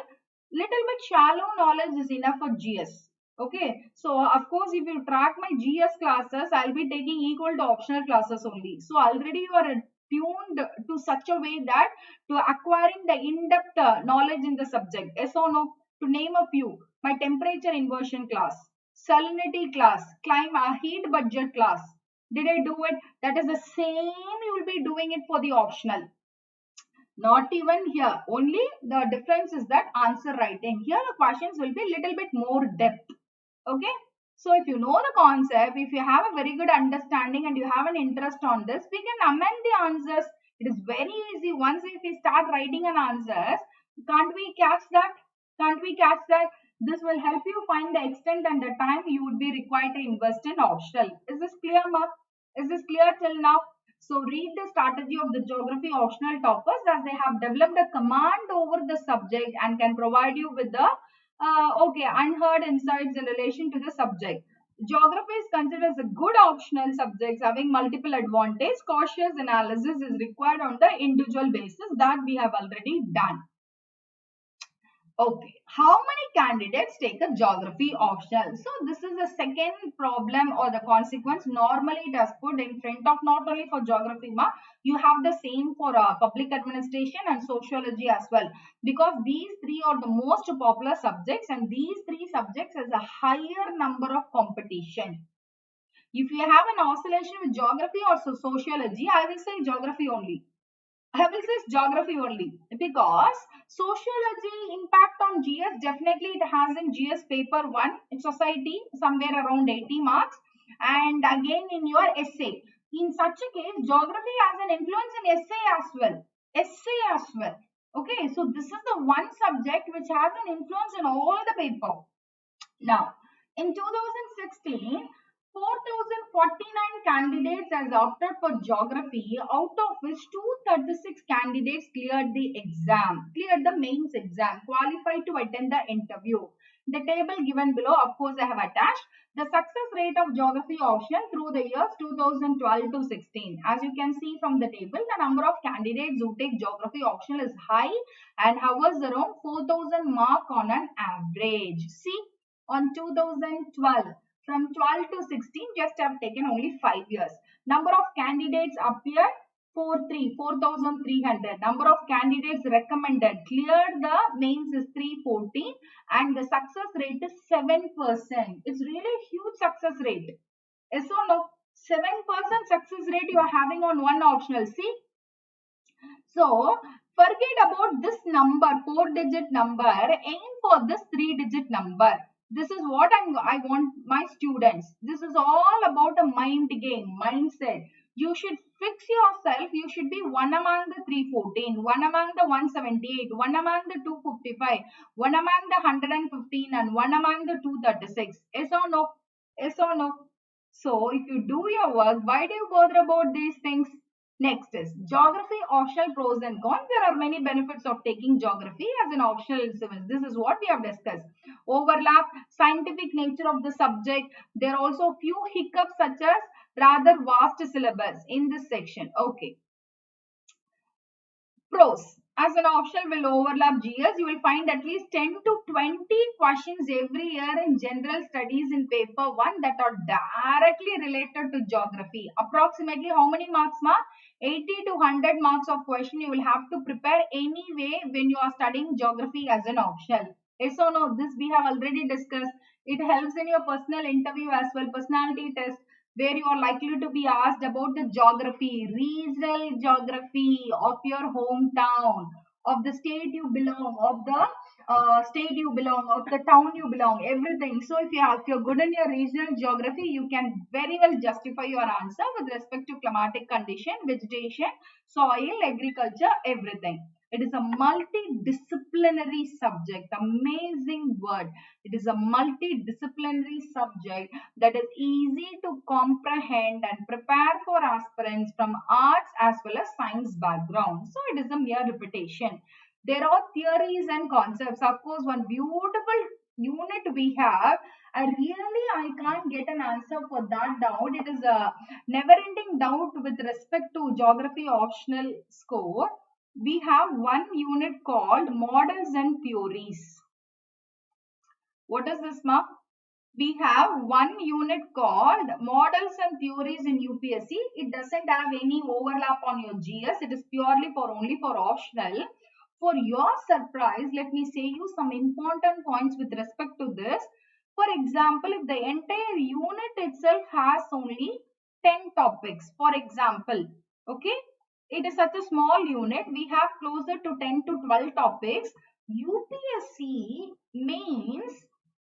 Little bit shallow knowledge is enough for GS. Okay, so of course, if you track my GS classes, I'll be taking equal to optional classes only. So already you are tuned to such a way that to acquiring the in-depth knowledge in the subject. Yes or no? To name a few, my temperature inversion class, salinity class, heat budget class. Did I do it? That is the same you will be doing it for the optional. Not even here. Only the difference is that answer writing. Here the questions will be a little bit more depth. Okay. So if you know the concept, if you have a very good understanding and you have an interest on this, we can amend the answers. It is very easy. Once if we start writing an answers, Can't we catch that? Can't we catch that? This will help you find the extent and the time you would be required to invest in optional. Is this clear, ma? Is this clear till now? So read the strategy of the geography optional toppers, as they have developed a command over the subject and can provide you with the unheard insights in relation to the subject. Geography is considered as a good optional subject having multiple advantages. Cautious analysis is required on the individual basis, that we have already done. Okay, how many candidates take a geography optional? So this is the second problem or the consequence. Normally it has put in front of, not only for geography, ma, you have the same for public administration and sociology as well, because these three are the most popular subjects, and these three subjects has a higher number of competition. If you have an oscillation with geography or sociology, I will say geography only. I will say geography only, because sociology impact on GS, definitely it has in GS paper 1 in society somewhere around 80 marks, and again in your essay. In such a case, geography has an influence in essay as well. Essay as well. Okay, so this is the one subject which has an influence in all the paper. Now, in 2016, 4,049 candidates has opted for geography, out of which 236 candidates cleared the exam, cleared the mains exam, qualified to attend the interview. The table given below, of course, I have attached the success rate of geography option through the years 2012 to 16. As you can see from the table, the number of candidates who take geography option is high and hovers around 4,000 mark on an average. See, on 2012, from 12 to 16, just have taken only 5 years. Number of candidates appeared 4,300. Number of candidates recommended, cleared the mains is 314, and the success rate is 7%. It's really a huge success rate. Yes or no? 7% success rate you are having on one optional. See? So, forget about this number, 4-digit number, aim for this 3-digit number. This is what I want my students. This is all about a mind game, mindset. You should fix yourself. You should be one among the 314, one among the 178, one among the 255, one among the 115, and one among the 236. Yes or no? Yes or no? So, if you do your work, why do you bother about these things? Next is geography optional pros and cons. There are many benefits of taking geography as an optional syllabus. This is what we have discussed. Overlap, scientific nature of the subject. There are also few hiccups such as rather vast syllabus in this section. Okay. Pros. As an optional will overlap GS, you will find at least 10 to 20 questions every year in general studies in paper 1 that are directly related to geography. Approximately how many marks, ma? 80 to 100 marks of question you will have to prepare anyway when you are studying geography as an optional. Yes or no? This we have already discussed. It helps in your personal interview as well, personality test, where you are likely to be asked about the geography, regional geography of your hometown, of the state you belong, of the state you belong, of the town you belong, everything. So if you're good in your regional geography, you can very well justify your answer with respect to climatic condition, vegetation, soil, agriculture, everything. It is a multidisciplinary subject. Amazing word. It is a multidisciplinary subject that is easy to comprehend and prepare for aspirants from arts as well as science background. So it is a mere repetition. There are theories and concepts. Of course, one beautiful unit we have. I can't get an answer for that doubt. It is a never-ending doubt with respect to geography optional score. We have one unit called models and theories. What is this, ma? We have one unit called models and theories in UPSC. It doesn't have any overlap on your GS. It is purely for only for optional. For your surprise, let me say you some important points with respect to this. For example, if the entire unit itself has only 10 topics, for example, okay, it is such a small unit. We have closer to 10 to 12 topics. UPSC means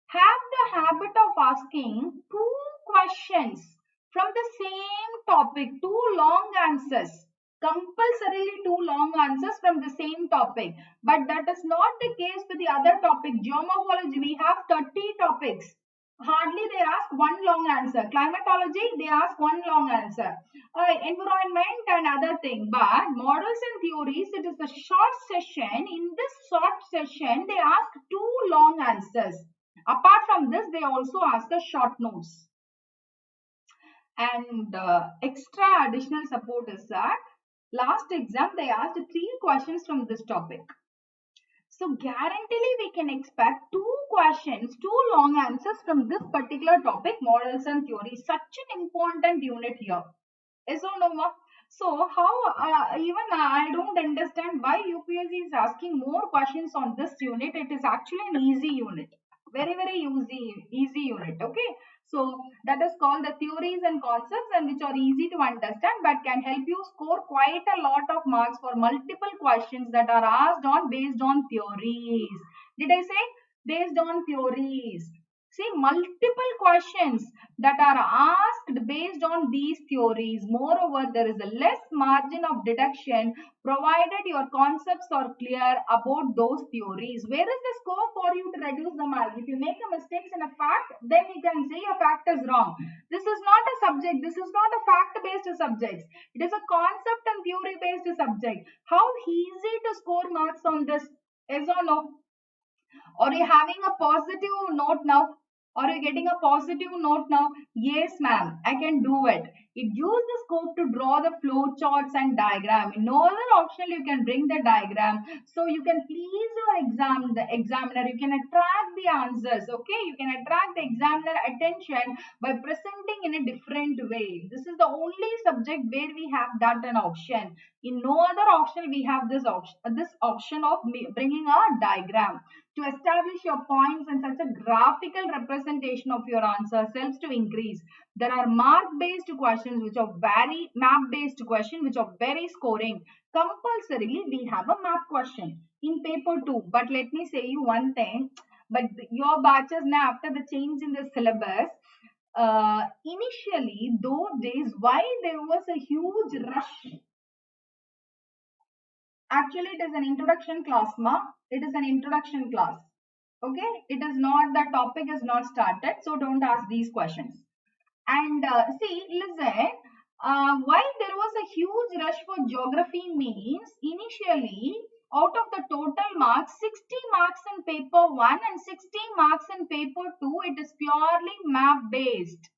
have the habit of asking 2 questions from the same topic, 2 long answers. compulsorily 2 long answers from the same topic. But that is not the case with the other topic. Geomorphology, we have 30 topics. Hardly they ask 1 long answer. Climatology, they ask 1 long answer. Environment and other thing. But models and theories, it is a short session. In this short session, they ask 2 long answers. Apart from this, they also ask a short notes. And extra additional support is that last exam they asked 3 questions from this topic. So guaranteedly we can expect 2 questions, 2 long answers from this particular topic, models and theories. Such an important unit here. Is or no, ma? So how even I don't understand why UPSC is asking more questions on this unit. It is actually an easy unit. Very easy unit. Okay. So that is called the theories and concepts, and which are easy to understand but can help you score quite a lot of marks for multiple questions that are asked on based on theories. Did I say based on theories? See, multiple questions that are asked based on these theories. Moreover, there is a less margin of deduction provided your concepts are clear about those theories. Where is the scope for you to reduce the mark? If you make a mistake in a fact, then you can say your fact is wrong. This is not a subject. This is not a fact-based subject. It is a concept and theory-based subject. How easy to score marks on this? Yes or no? Are you having a positive note now? Are you getting a positive note now? Yes, ma'am, I can do it. It gives the scope to draw the flow charts and diagram. In no other option, you can bring the diagram. So you can please the examiner. You can attract the answers. Okay, you can attract the examiner attention by presenting in a different way. This is the only subject where we have that an option. In no other option, we have this option of bringing a diagram to establish your points, and such a graphical representation of your answers helps to increase. There are mark-based questions which are very map-based questions which are very scoring. Compulsorily, we have a map question in paper 2. But let me say you one thing. But your batches now, after the change in the syllabus, initially those days, why there was a huge rush? Actually, it is an introduction class, ma. It is an introduction class. Okay, it is not, the topic is not started, so don't ask these questions. And see, listen, why there was a huge rush for geography means initially out of the total marks, 60 marks in paper 1 and 60 marks in paper 2, it is purely map based.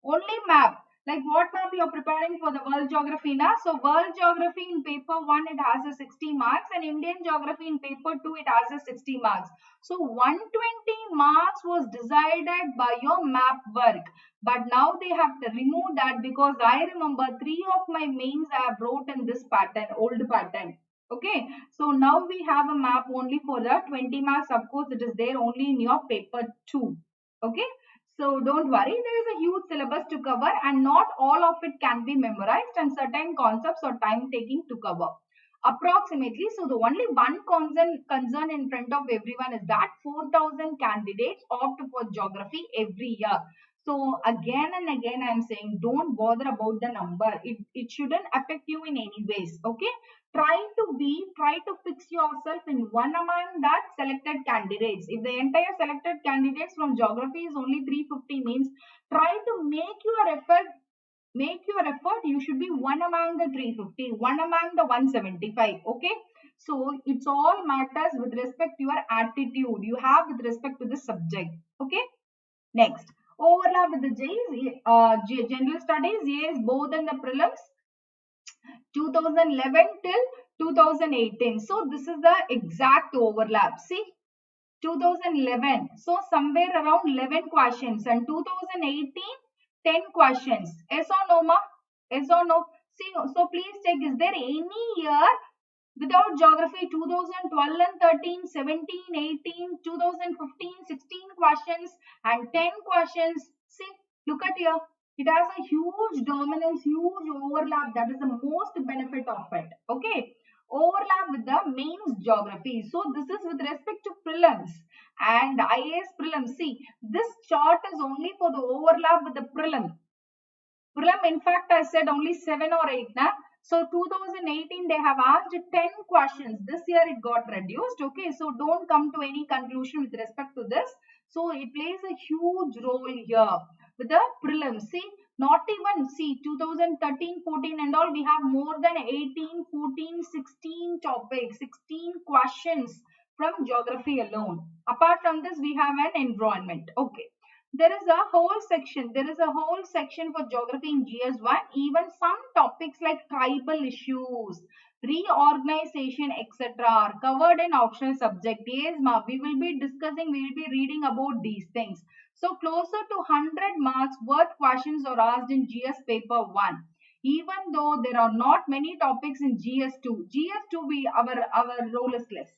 Only map. Like what map you are preparing for the world geography now? So world geography in paper 1 it has a 60 marks, and Indian geography in paper 2 it has a 60 marks. So 120 marks was decided by your map work. But now they have to remove that, because I remember 3 of my mains I have wrote in this pattern, old pattern. Okay, so now we have a map only for the 20 marks. Of course, it is there only in your paper 2. Okay. So don't worry, there is a huge syllabus to cover, and not all of it can be memorized, and certain concepts are time taking to cover. Approximately, so the only one concern in front of everyone is that 4,000 candidates opt for geography every year. So again and again I am saying, don't bother about the number. It shouldn't affect you in any ways. Okay. Try to fix yourself in one among that selected candidates. If the entire selected candidates from geography is only 350 means, try to make your effort. You should be one among the 350, one among the 175. Okay. So it's all matters with respect to your attitude you have with respect to the subject. Okay. Next, overlap with the general studies. Yes, both in the prelims 2011 till 2018. So this is the exact overlap. See, 2011. So somewhere around 11 questions, and 2018, 10 questions. Yes or no, ma? Yes or no? See, so please check, is there any year without geography? 2012 and 13, 17, 18, 2015, 16 questions and 10 questions. See, look at here. It has a huge dominance, huge overlap. That is the most benefit of it. Okay. Overlap with the mains geography. So this is with respect to prelims and IAS prelims. See, this chart is only for the overlap with the prelim. In fact, I said only 7 or 8. Nah? So 2018 they have asked 10 questions. This year it got reduced. Okay, so don't come to any conclusion with respect to this. So it plays a huge role here with the prelims. See, not even, see, 2013, 14 and all, we have more than 18, 14, 16 topics, 16 questions from geography alone. Apart from this, we have an environment. Okay. There is a whole section. There is a whole section for geography in GS1. Even some topics like tribal issues, reorganization, etc. are covered in optional subject. Yes, ma, we will be discussing, we will be reading about these things. So closer to 100 marks worth questions are asked in GS paper 1. Even though there are not many topics in GS2. GS2 our role is less.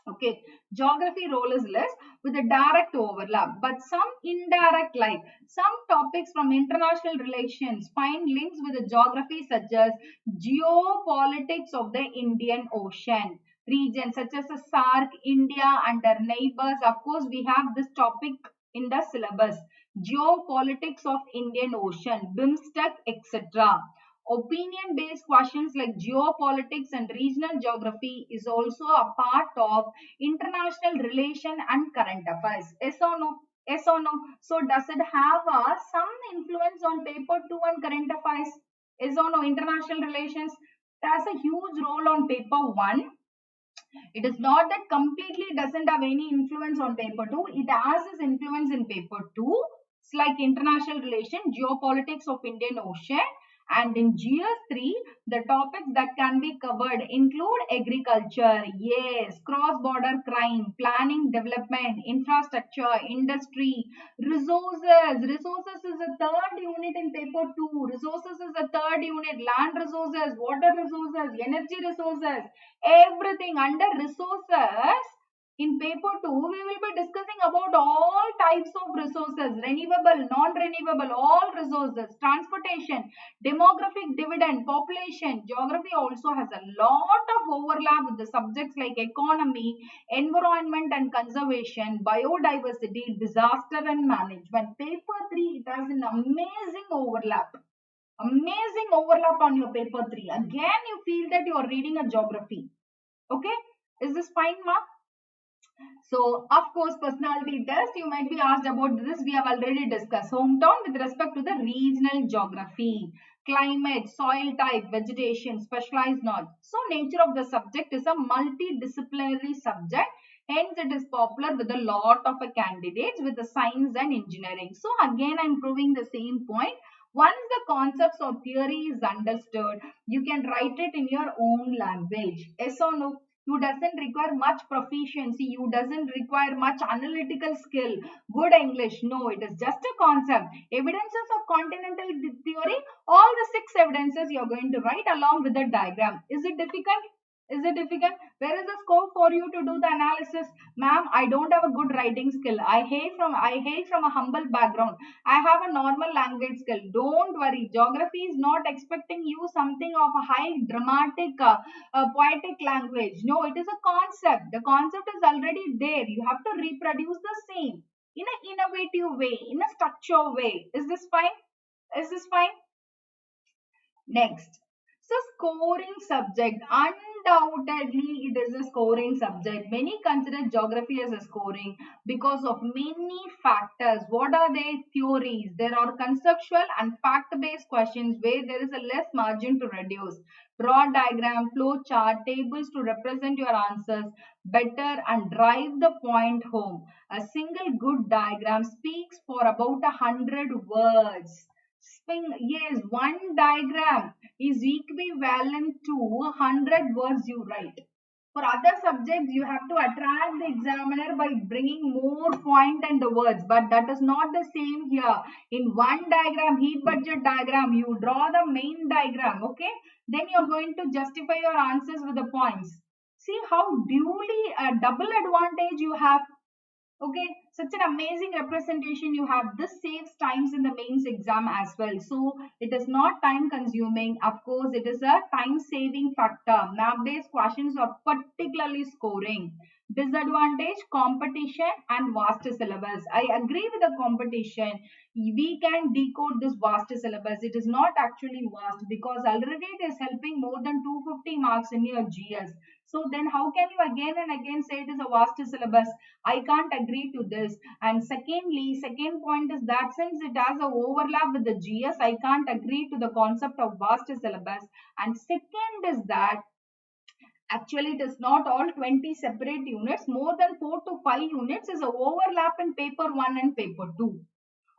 Okay, geography role is less with a direct overlap, but some indirect, like some topics from international relations find links with the geography, such as geopolitics of the Indian Ocean region, such as the SARC, India and their neighbors. Of course, we have this topic in the syllabus: geopolitics of Indian Ocean, BIMSTEC, etc. Opinion based questions like geopolitics and regional geography is also a part of international relation and current affairs. Yes or no? Yes or no? So does it have some influence on paper 2 and current affairs? Yes or no? International relations, it has a huge role on paper 1. It is not that completely doesn't have any influence on paper 2. It has its influence in paper 2. It's like international relation, geopolitics of Indian Ocean. And in GS3, the topics that can be covered include agriculture, yes, cross-border crime, planning, development, infrastructure, industry, resources. Resources is a third unit in paper 2. Resources is a third unit. Land resources, water resources, energy resources, everything under resources. In paper 2, we will be discussing about all types of resources, renewable, non-renewable, all resources, transportation, demographic dividend, population. Geography also has a lot of overlap with the subjects like economy, environment and conservation, biodiversity, disaster and management. Paper 3, it has an amazing overlap. Amazing overlap on your paper 3. Again, you feel that you are reading a geography. Okay? Is this fine, Mark? So, of course, personality test, you might be asked about this. We have already discussed. Hometown with respect to the regional geography, climate, soil type, vegetation, specialized knowledge. So, nature of the subject is a multidisciplinary subject. Hence, it is popular with a lot of candidates with the science and engineering. So, again, I am proving the same point. Once the concepts or theory is understood, you can write it in your own language. Yes or no? You doesn't require much proficiency. You doesn't require much analytical skill, good English. No, it is just a concept. Evidences of continental theory, all the 6 evidences you are going to write along with the diagram. Is it difficult? Is it difficult? Where is the scope for you to do the analysis? Ma'am, I don't have a good writing skill. I hail from a humble background. I have a normal language skill. Don't worry. Geography is not expecting you something of a high dramatic, poetic language. No, it is a concept. The concept is already there. You have to reproduce the same in an innovative way, in a structured way. Is this fine? Is this fine? Next. So scoring subject, undoubtedly it is a scoring subject. Many consider geography as a scoring because of many factors. What are they? Theories. There are conceptual and fact-based questions where there is a less margin to reduce. Draw diagram, flow chart, tables to represent your answers better and drive the point home. A single good diagram speaks for about 100 words. Yes, one diagram is equivalent to 100 words you write. For other subjects, you have to attract the examiner by bringing more point and the words, but that is not the same here. In one diagram, heat budget diagram, you draw the main diagram, okay? Then you're going to justify your answers with the points. See how duly a double advantage you have. Okay, such an amazing representation you have. This saves times in the mains exam as well. So it is not time consuming. Of course, it is a time saving factor. Map based questions are particularly scoring. Disadvantage, competition and vast syllabus. I agree with the competition. We can decode this vast syllabus. It is not actually vast because already it is helping more than 250 marks in your GS. So then how can you again and again say it is a vast syllabus? I can't agree to this. And secondly, second point is that since it has a overlap with the GS, I can't agree to the concept of vast syllabus. And second is that actually it is not all 20 separate units. More than 4 to 5 units is a overlap in paper 1 and paper 2.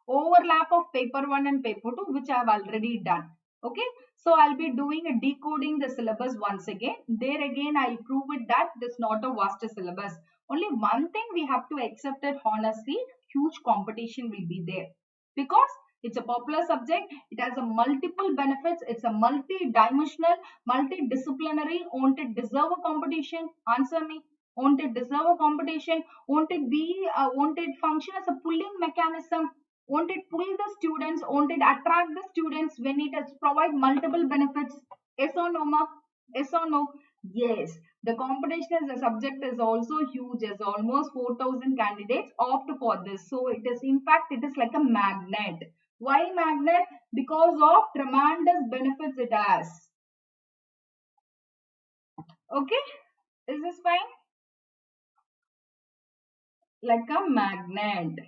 Overlap of paper 1 and paper 2, which I have already done. Okay, so I'll be doing a decoding the syllabus once again. There again I'll prove it that it is not a vast syllabus. Only one thing we have to accept it honestly, huge competition will be there because it's a popular subject. It has a multiple benefits. It's a multi-dimensional, multidisciplinary. Won't it deserve a competition? Answer me. Won't it deserve a competition? Won't it be? Won't it function as a pulling mechanism? Won't it pull the students? Won't it attract the students when it has provide multiple benefits? Yes or no, ma? Yes or no? Yes. The competition as a subject is also huge, as almost 4,000 candidates opt for this. So it is, in fact, it is like a magnet. Why magnet? Because of tremendous benefits it has. Okay? Is this fine? Like a magnet.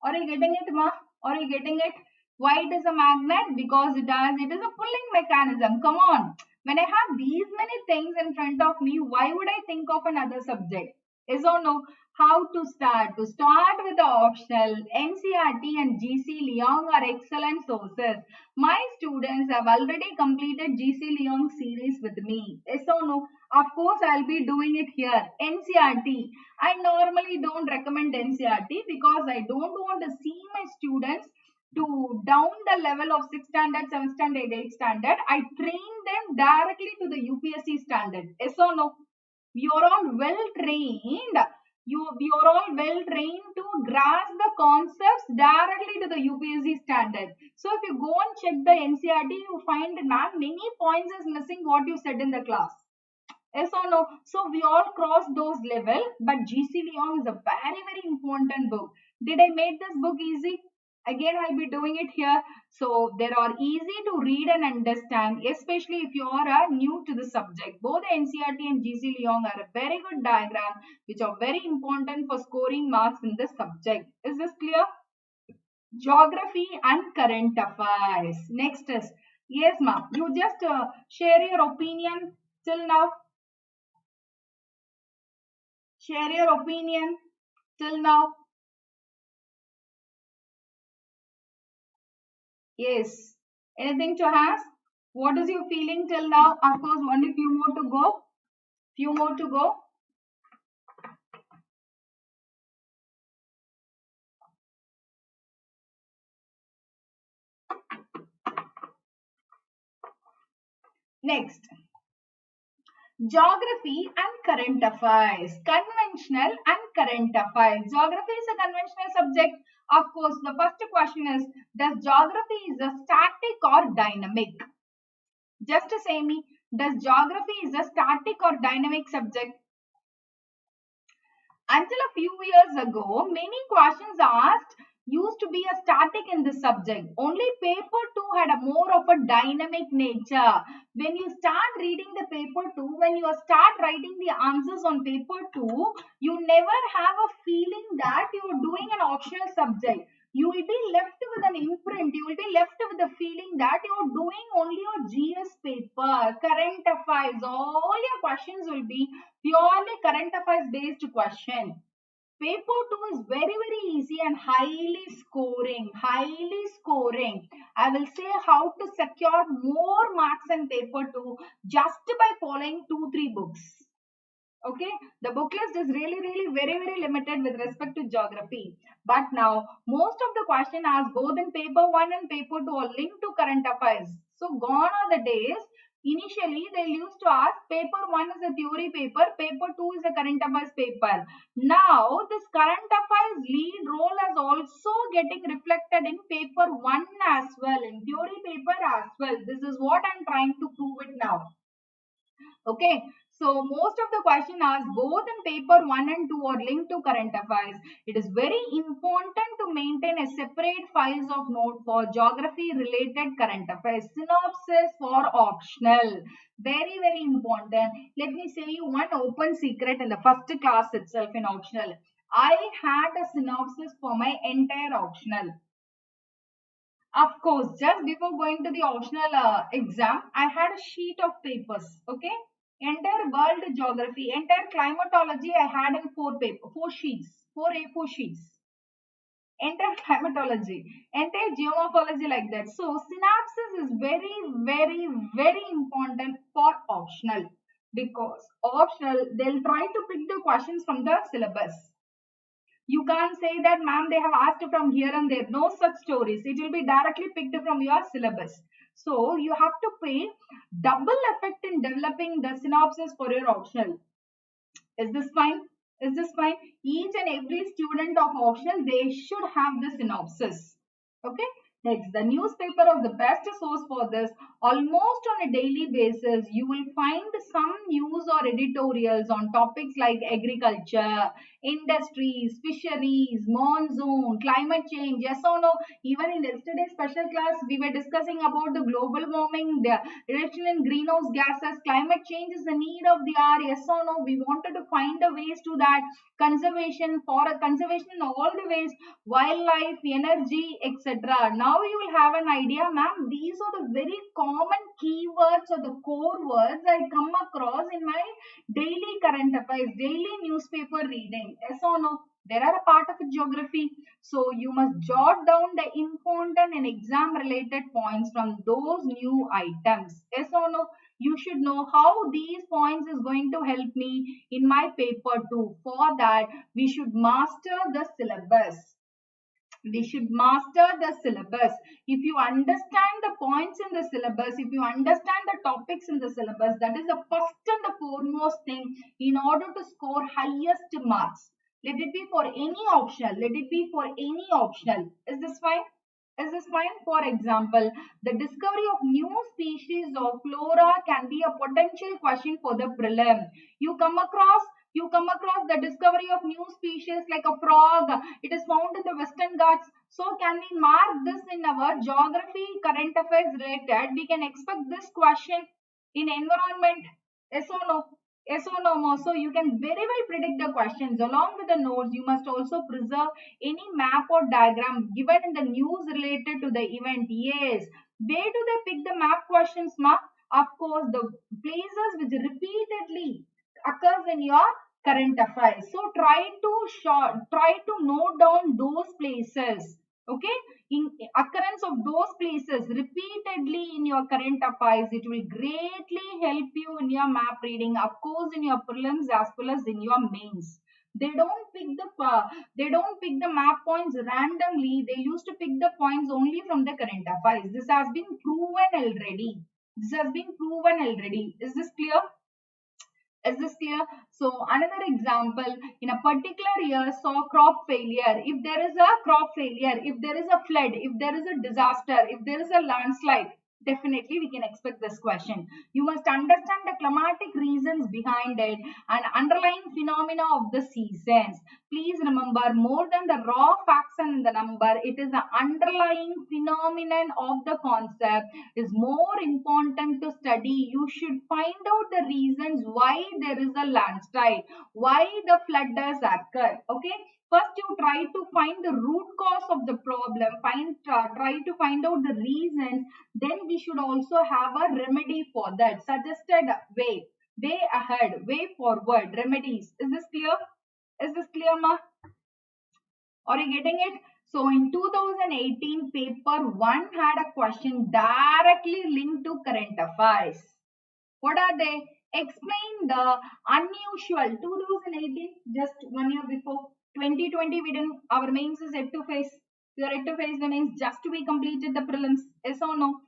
Are you getting it, ma? Are you getting it? Why it is a magnet? Because it is a pulling mechanism. Come on. When I have these many things in front of me, why would I think of another subject? Is or no? How to start? To start with the optional, NCERT and GC Leong are excellent sources. My students have already completed GC Leong series with me. Yes or no? Of course, I'll be doing it here. NCERT. I normally don't recommend NCERT because I don't want to see my students to down the level of 6th standard, 7th standard, 8th standard. I train them directly to the UPSC standard. Yes or no? You're all well trained. You're all well trained to grasp the concepts directly to the UPSC standard. So if you go and check the NCERT, you find that ma'am, many points is missing what you said in the class. Yes or no? So we all cross those level, but GC Leong is a very important book. Did I make this book easy? Again, I'll be doing it here. So they are easy to read and understand, especially if you are new to the subject. Both NCERT and GC Leong are a very good diagram, which are very important for scoring marks in this subject. Is this clear? Geography and current affairs. Next is, yes ma'am, you just share your opinion till now. Share your opinion till now. Yes. Anything to ask? What is your feeling till now? Of course, only few more to go. Few more to go. Next. Geography and current affairs. Conventional and current affairs. Geography is a conventional subject. Of course, the first question is, does geography is a static or dynamic? Just say me, does geography is a static or dynamic subject? Until a few years ago, many questions asked used to be a static in this subject. Only paper 2 had a more of a dynamic nature. When you start reading the paper 2, when you start writing the answers on paper 2, you never have a feeling that you are doing an optional subject. You will be left with an imprint. You will be left with the feeling that you are doing only your GS paper, current affairs. All your questions will be purely current affairs based question. Paper 2 is very easy and highly scoring. Highly scoring. I will say how to secure more marks in paper 2 just by following 2-3 books. Okay, the book list is really very limited with respect to geography. But now most of the question asked both in paper 1 and paper 2 are linked to current affairs. So gone are the days. Initially they used to ask paper 1 is a theory paper, paper 2 is a current affairs paper. Now this current affairs lead role is also getting reflected in paper 1 as well, in theory paper as well. This is what I'm trying to prove it now. Okay, So most of the question asked both in paper 1 and 2 are linked to current affairs. It is very important to maintain a separate files of note for geography related current affairs. Synopsis for optional. Very, very important. Let me say you one open secret in the first class itself in optional. I had a synopsis for my entire optional. Of course, just before going to the optional exam, I had a sheet of papers. Okay, entire world geography, entire climatology. I had in four sheets, four A4 sheets. Entire climatology, entire geomorphology like that. So synopsis is very, very, very important for optional because optional they'll try to pick the questions from the syllabus. You can't say that, ma'am, they have asked from here and there. No such stories. It will be directly picked from your syllabus. So you have to pay double effect in developing the synopsis for your optional. Is this fine? Is this fine? Each and every student of optional, they should have the synopsis. Okay. Next, the newspaper is the best source for this. Almost on a daily basis, you will find some news or editorials on topics like agriculture, industries, fisheries, monsoon, climate change, yes or no. Even in yesterday's special class, we were discussing about the global warming, the reduction in greenhouse gases, climate change is the need of the hour, yes or no. We wanted to find a ways to that conservation, for a conservation in all the ways, wildlife, energy, etc. Now you will have an idea, ma'am. These are the very common keywords or the core words I come across in my daily current affairs, daily newspaper reading. Yes or no? There are a part of geography. So you must jot down the important and exam related points from those new items. Yes or no? You should know how these points is going to help me in my paper too. For that, we should master the syllabus. We should master the syllabus. If you understand the points in the syllabus, if you understand the topics in the syllabus, that is the first and the foremost thing in order to score highest marks. Let it be for any optional. Let it be for any optional. Is this fine? Is this fine? For example, the discovery of new species of flora can be a potential question for the prelim. You come across the discovery of new species like a frog. It is found in the Western Ghats. So can we mark this in our geography current affairs related? We can expect this question in environment. Yes or no? Yes or no more. So you can very well predict the questions. Along with the notes, you must also preserve any map or diagram given in the news related to the event. Yes. Where do they pick the map questions, ma? Of course, the places which repeatedly occurs in your current affairs. So try to note down those places. Okay, in occurrence of those places repeatedly in your current affairs, it will greatly help you in your map reading, of course in your prelims as well as in your mains. They don't pick the map points randomly. They used to pick the points only from the current affairs. This has been proven already. Is this clear? Is this clear? So another example, in a particular year saw crop failure. If there is a crop failure, if there is a flood, if there is a disaster, if there is a landslide, definitely we can expect this question. You must understand the climatic reasons behind it and underlying phenomena of the seasons. Please remember, more than the raw facts and the number, it is the underlying phenomenon of the concept is more important to study. You should find out the reasons why there is a landslide, why the flood does occur. Okay, first you try to find the root cause of the problem, try to find out the reasons. Then we should also have a remedy for that. Suggested way ahead, way forward, remedies. Is this clear? Is this clear, ma? Are you getting it? So in 2018 paper 1 had a question directly linked to current affairs. What are they? Explain the unusual. 2018, just 1 year before. 2020 we didn't, our mains is yet to face. We are yet to face the mains just to be completed the prelims. Yes or no?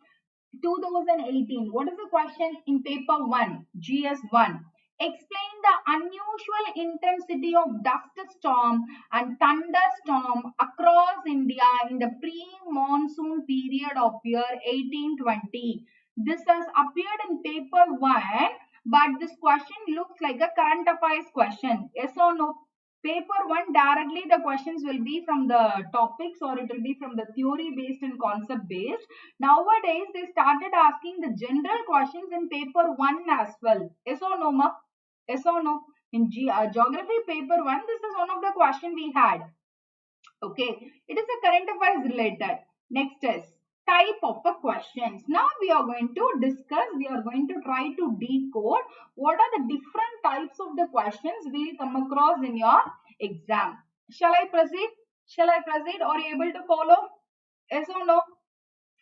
2018. What is the question in paper 1, GS1? Explain the unusual intensity of dust storm and thunderstorm across India in the pre-monsoon period of year 1820. This has appeared in paper 1 but this question looks like a current affairs question. Yes or no? Paper 1 directly the questions will be from the topics, or it will be from the theory based and concept based. Nowadays they started asking the general questions in paper 1 as well. Yes or no, ma? Yes or no? In geography paper 1, this is one of the question we had. Okay, it is a current affairs related. Next is type of the questions. Now we are going to discuss, we are going to try to decode what are the different types of the questions we will come across in your exam. Shall I proceed? Shall I proceed? Are you able to follow? Yes or no?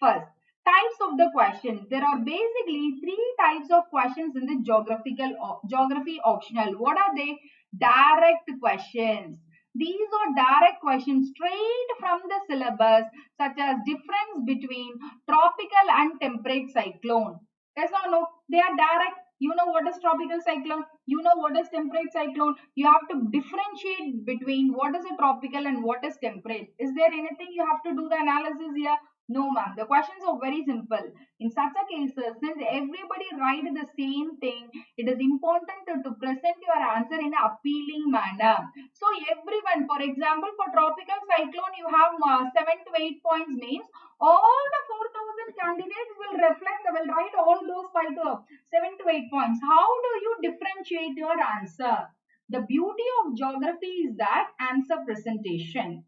First, types of the questions. There are basically three types of questions in the geography optional. What are they? Direct questions. These are direct questions straight from the syllabus, such as difference between tropical and temperate cyclone. Yes or no? They are direct. You know what is tropical cyclone? You know what is temperate cyclone? You have to differentiate between what is a tropical and what is temperate. Is there anything you have to do the analysis here? No, ma'am. The questions are very simple. In such a cases, since everybody write the same thing, it is important to present your answer in an appealing manner. So everyone, for example, for tropical cyclone, you have 7 to 8 points means all the 4,000 candidates will reflect, will write all those 7 to 8 points. How do you differentiate your answer? The beauty of geography is that answer presentation,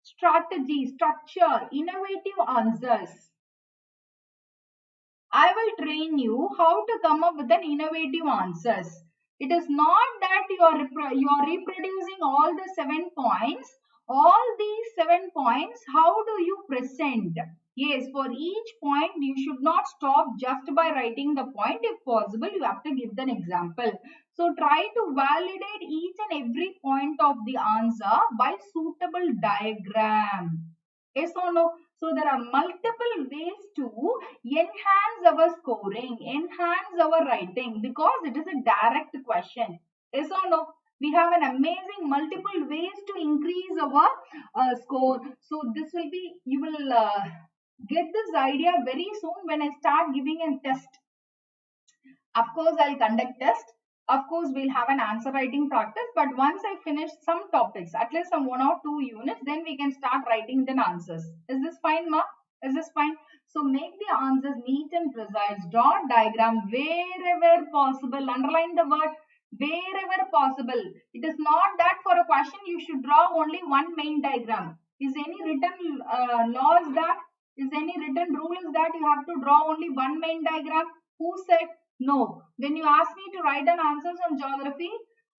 strategy, structure, innovative answers. I will train you how to come up with an innovative answers. It is not that you are reproducing all the 7 points. All these 7 points, how do you present? Yes, for each point, you should not stop just by writing the point. If possible, you have to give an example. So try to validate each and every point of the answer by suitable diagram. Yes or no? So there are multiple ways to enhance our scoring, enhance our writing, because it is a direct question. Yes or no? We have an amazing multiple ways to increase our score. So this will be, you will get this idea very soon when I start giving a test. Of course, I'll conduct test. Of course, we'll have an answer writing practice. But once I finish some topics, at least some 1 or 2 units, then we can start writing the answers. Is this fine, ma? Is this fine? So make the answers neat and precise. Draw diagram wherever possible. Underline the word wherever possible. It is not that for a question you should draw only one main diagram. Is any written law is that? Is any written rule is that you have to draw only one main diagram? Who said? No. When you asked me to write an answers on geography,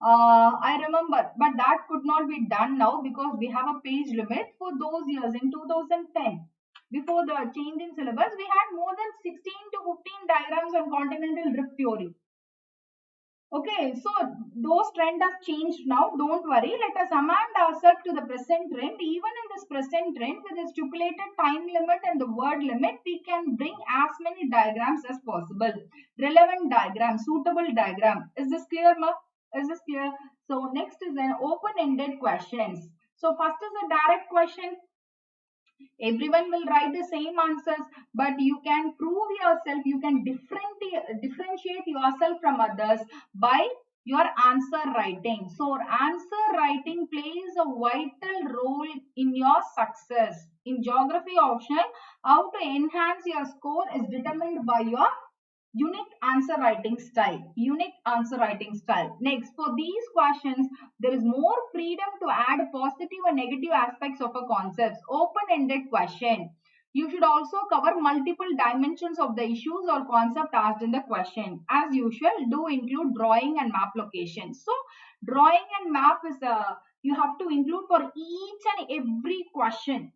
I remember, but that could not be done now because we have a page limit for those years in 2010. Before the change in syllabus, we had more than 16 to 15 diagrams on continental drift theory. Okay, so those trend has changed now. Don't worry. Let us amend ourselves to the present trend. Even in this present trend, with the stipulated time limit and the word limit, we can bring as many diagrams as possible. Relevant diagram, suitable diagram. Is this clear, ma? Is this clear? So next is an open-ended questions. So first is a direct question. Everyone will write the same answers, but you can prove yourself, you can differentiate yourself from others by your answer writing. So answer writing plays a vital role in your success. In geography optional, how to enhance your score is determined by your unique answer writing style. Unique answer writing style. Next, for these questions, there is more freedom to add positive and negative aspects of a concept. Open-ended question. You should also cover multiple dimensions of the issues or concept asked in the question. As usual, do include drawing and map locations. So, drawing and map is you have to include for each and every question.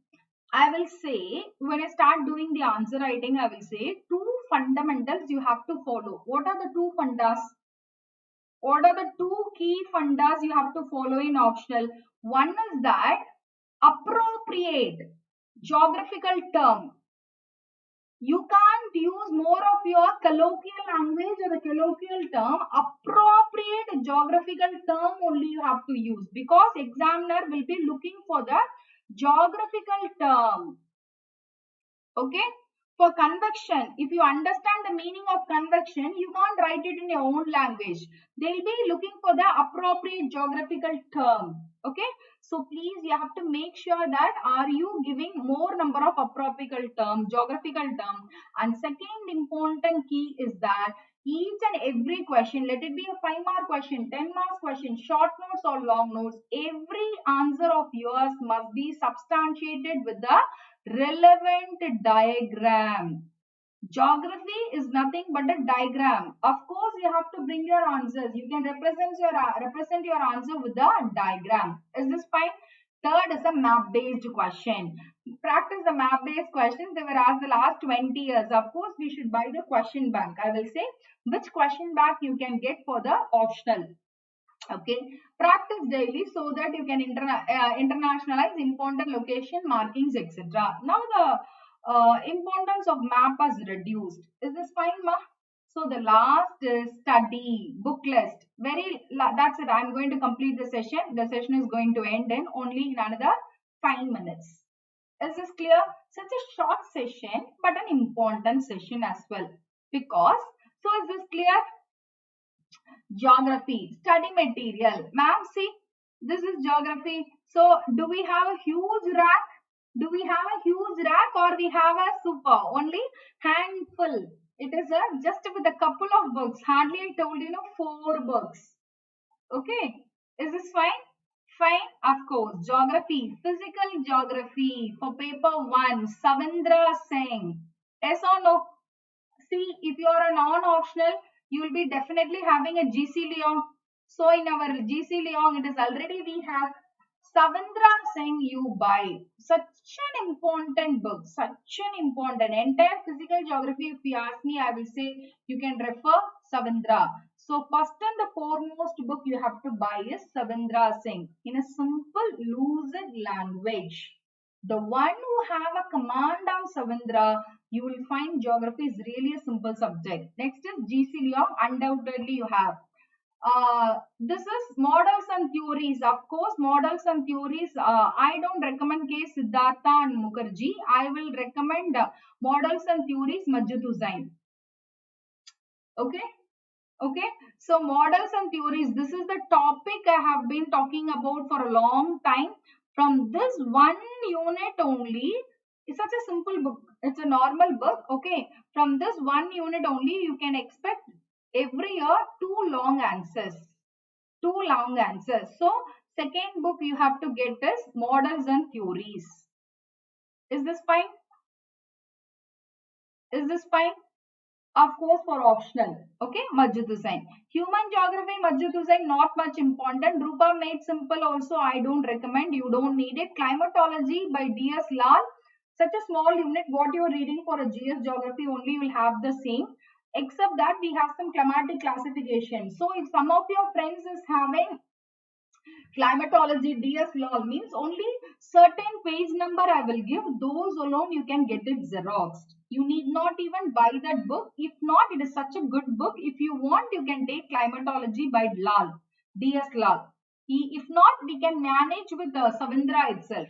I will say, when I start doing the answer writing, I will say 2 fundamentals you have to follow. What are the 2 fundas? What are the 2 key fundas you have to follow in optional? One is that appropriate geographical term. You can't use more of your colloquial language or the colloquial term. Appropriate geographical term only you have to use, because examiner will be looking for the geographical term. Okay. For convection, if you understand the meaning of convection, you can't write it in your own language. They'll be looking for the appropriate geographical term. Okay, so please you have to make sure that are you giving more number of appropriate term, geographical term. And second important key is that each and every question, let it be a 5-mark question, 10-mark question, short notes or long notes, every answer of yours must be substantiated with the relevant diagram. Geography is nothing but a diagram. Of course, you have to bring your answers. You can represent your answer with a diagram. Is this fine? Third is a map-based question. Practice the map-based questions. They were asked the last 20 years. Of course, we should buy the question bank. I will say which question bank you can get for the optional. Okay, practice daily so that you can internationalize important location markings, etc. Now the importance of map is reduced. Is this fine, ma? So the last is study book list. That's it. I'm going to complete the session. The session is going to end in only in another 5 minutes. Is this clear? Such a short session, but an important session as well. Because, so is this clear? Geography, study material. Ma'am, see, this is geography. So, do we have a huge rack? Do we have a huge rack or we have a super? Only handful. It is just with a couple of books. Hardly I told you, 4 books. Okay. Is this fine? Fine. Of course. Geography, physical geography for paper 1, Savindra Singh. Yes or no? See, if you are a non-optional, you will be definitely having a GC Leong. So in our GC Leong, it is already we have Savindra Singh you buy. Such an important book, such an important entire physical geography. If you ask me, I will say you can refer Savindra. So first and the foremost book you have to buy is Savindra Singh in a simple, lucid language. The one who have a command on Savindra, you will find geography is really a simple subject. Next is GC Leong, undoubtedly you have. This is models and theories. Of course, models and theories, I don't recommend K. Siddhartha and Mukherjee. I will recommend models and theories, Majid Hussain. Okay. Okay, so models and theories, this is the topic I have been talking about for a long time. From this one unit only, it's such a simple book. It's a normal book. Okay, from this one unit only, you can expect every year 2 long answers. 2 long answers. So, second book you have to get is models and theories. Is this fine? Is this fine? Of course, for optional. Okay, Majid Hussain. Human geography, Majid Hussain, not much important. Rupa made simple also, I don't recommend. You don't need it. Climatology by D.S. Lal. Such a small unit. What you are reading for a GS geography only will have the same. Except that we have some climatic classification. So, if some of your friends is having climatology DS Lal means only certain page number I will give. Those alone you can get it xeroxed. You need not even buy that book. If not, it is such a good book. If you want, you can take climatology by Lal, DS Lal. If not, we can manage with Savindra itself.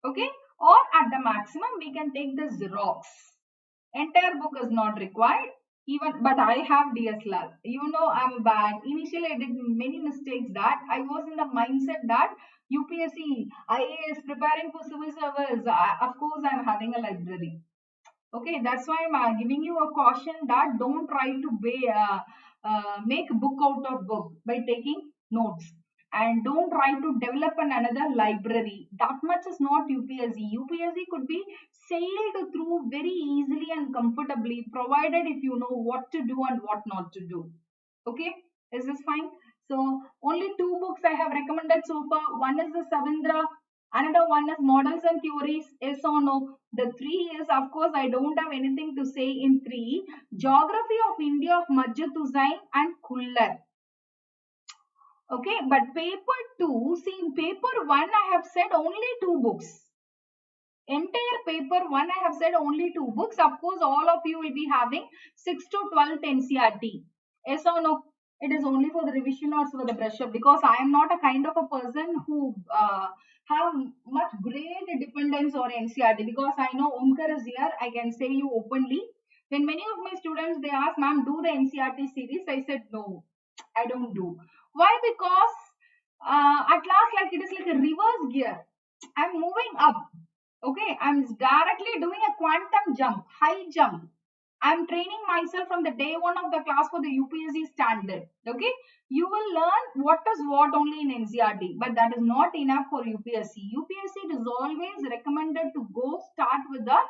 Okay, or at the maximum we can take the xerox. Entire book is not required. But I have DSLR. I'm bad. Initially, I did many mistakes that I was in the mindset that UPSC, IAS, preparing for civil service. Of course, I'm having a library. Okay, that's why I'm giving you a caution that don't try to make book out of book by taking notes. And don't try to develop another library. That much is not UPSC. UPSC could be sailed through very easily and comfortably, provided if you know what to do and what not to do. Okay, is this fine? So only 2 books I have recommended so far. One is the Savindra, another one is Models and Theories. Yes or no? The 3 is, of course, I don't have anything to say in 3. Geography of India of Majid Hussain and Kullar. Okay, but paper 2, see in paper 1 I have said only 2 books. Entire paper 1 I have said only 2 books. Of course, all of you will be having 6 to 12 NCERT. Yes or no? It is only for the revision or for the brush up, because I am not a kind of a person who have much great dependence on NCRT, because I know Omkar is here. I can say you openly. When many of my students they ask, ma'am, do the NCRT series, I said no, I don't do. Why? Because at last, like it is like a reverse gear. I'm moving up. Okay, I'm directly doing a quantum jump, high jump. I'm training myself from the day one of the class for the UPSC standard. Okay, you will learn what is what only in NCRT, but that is not enough for UPSC. UPSC it is always recommended to go start with the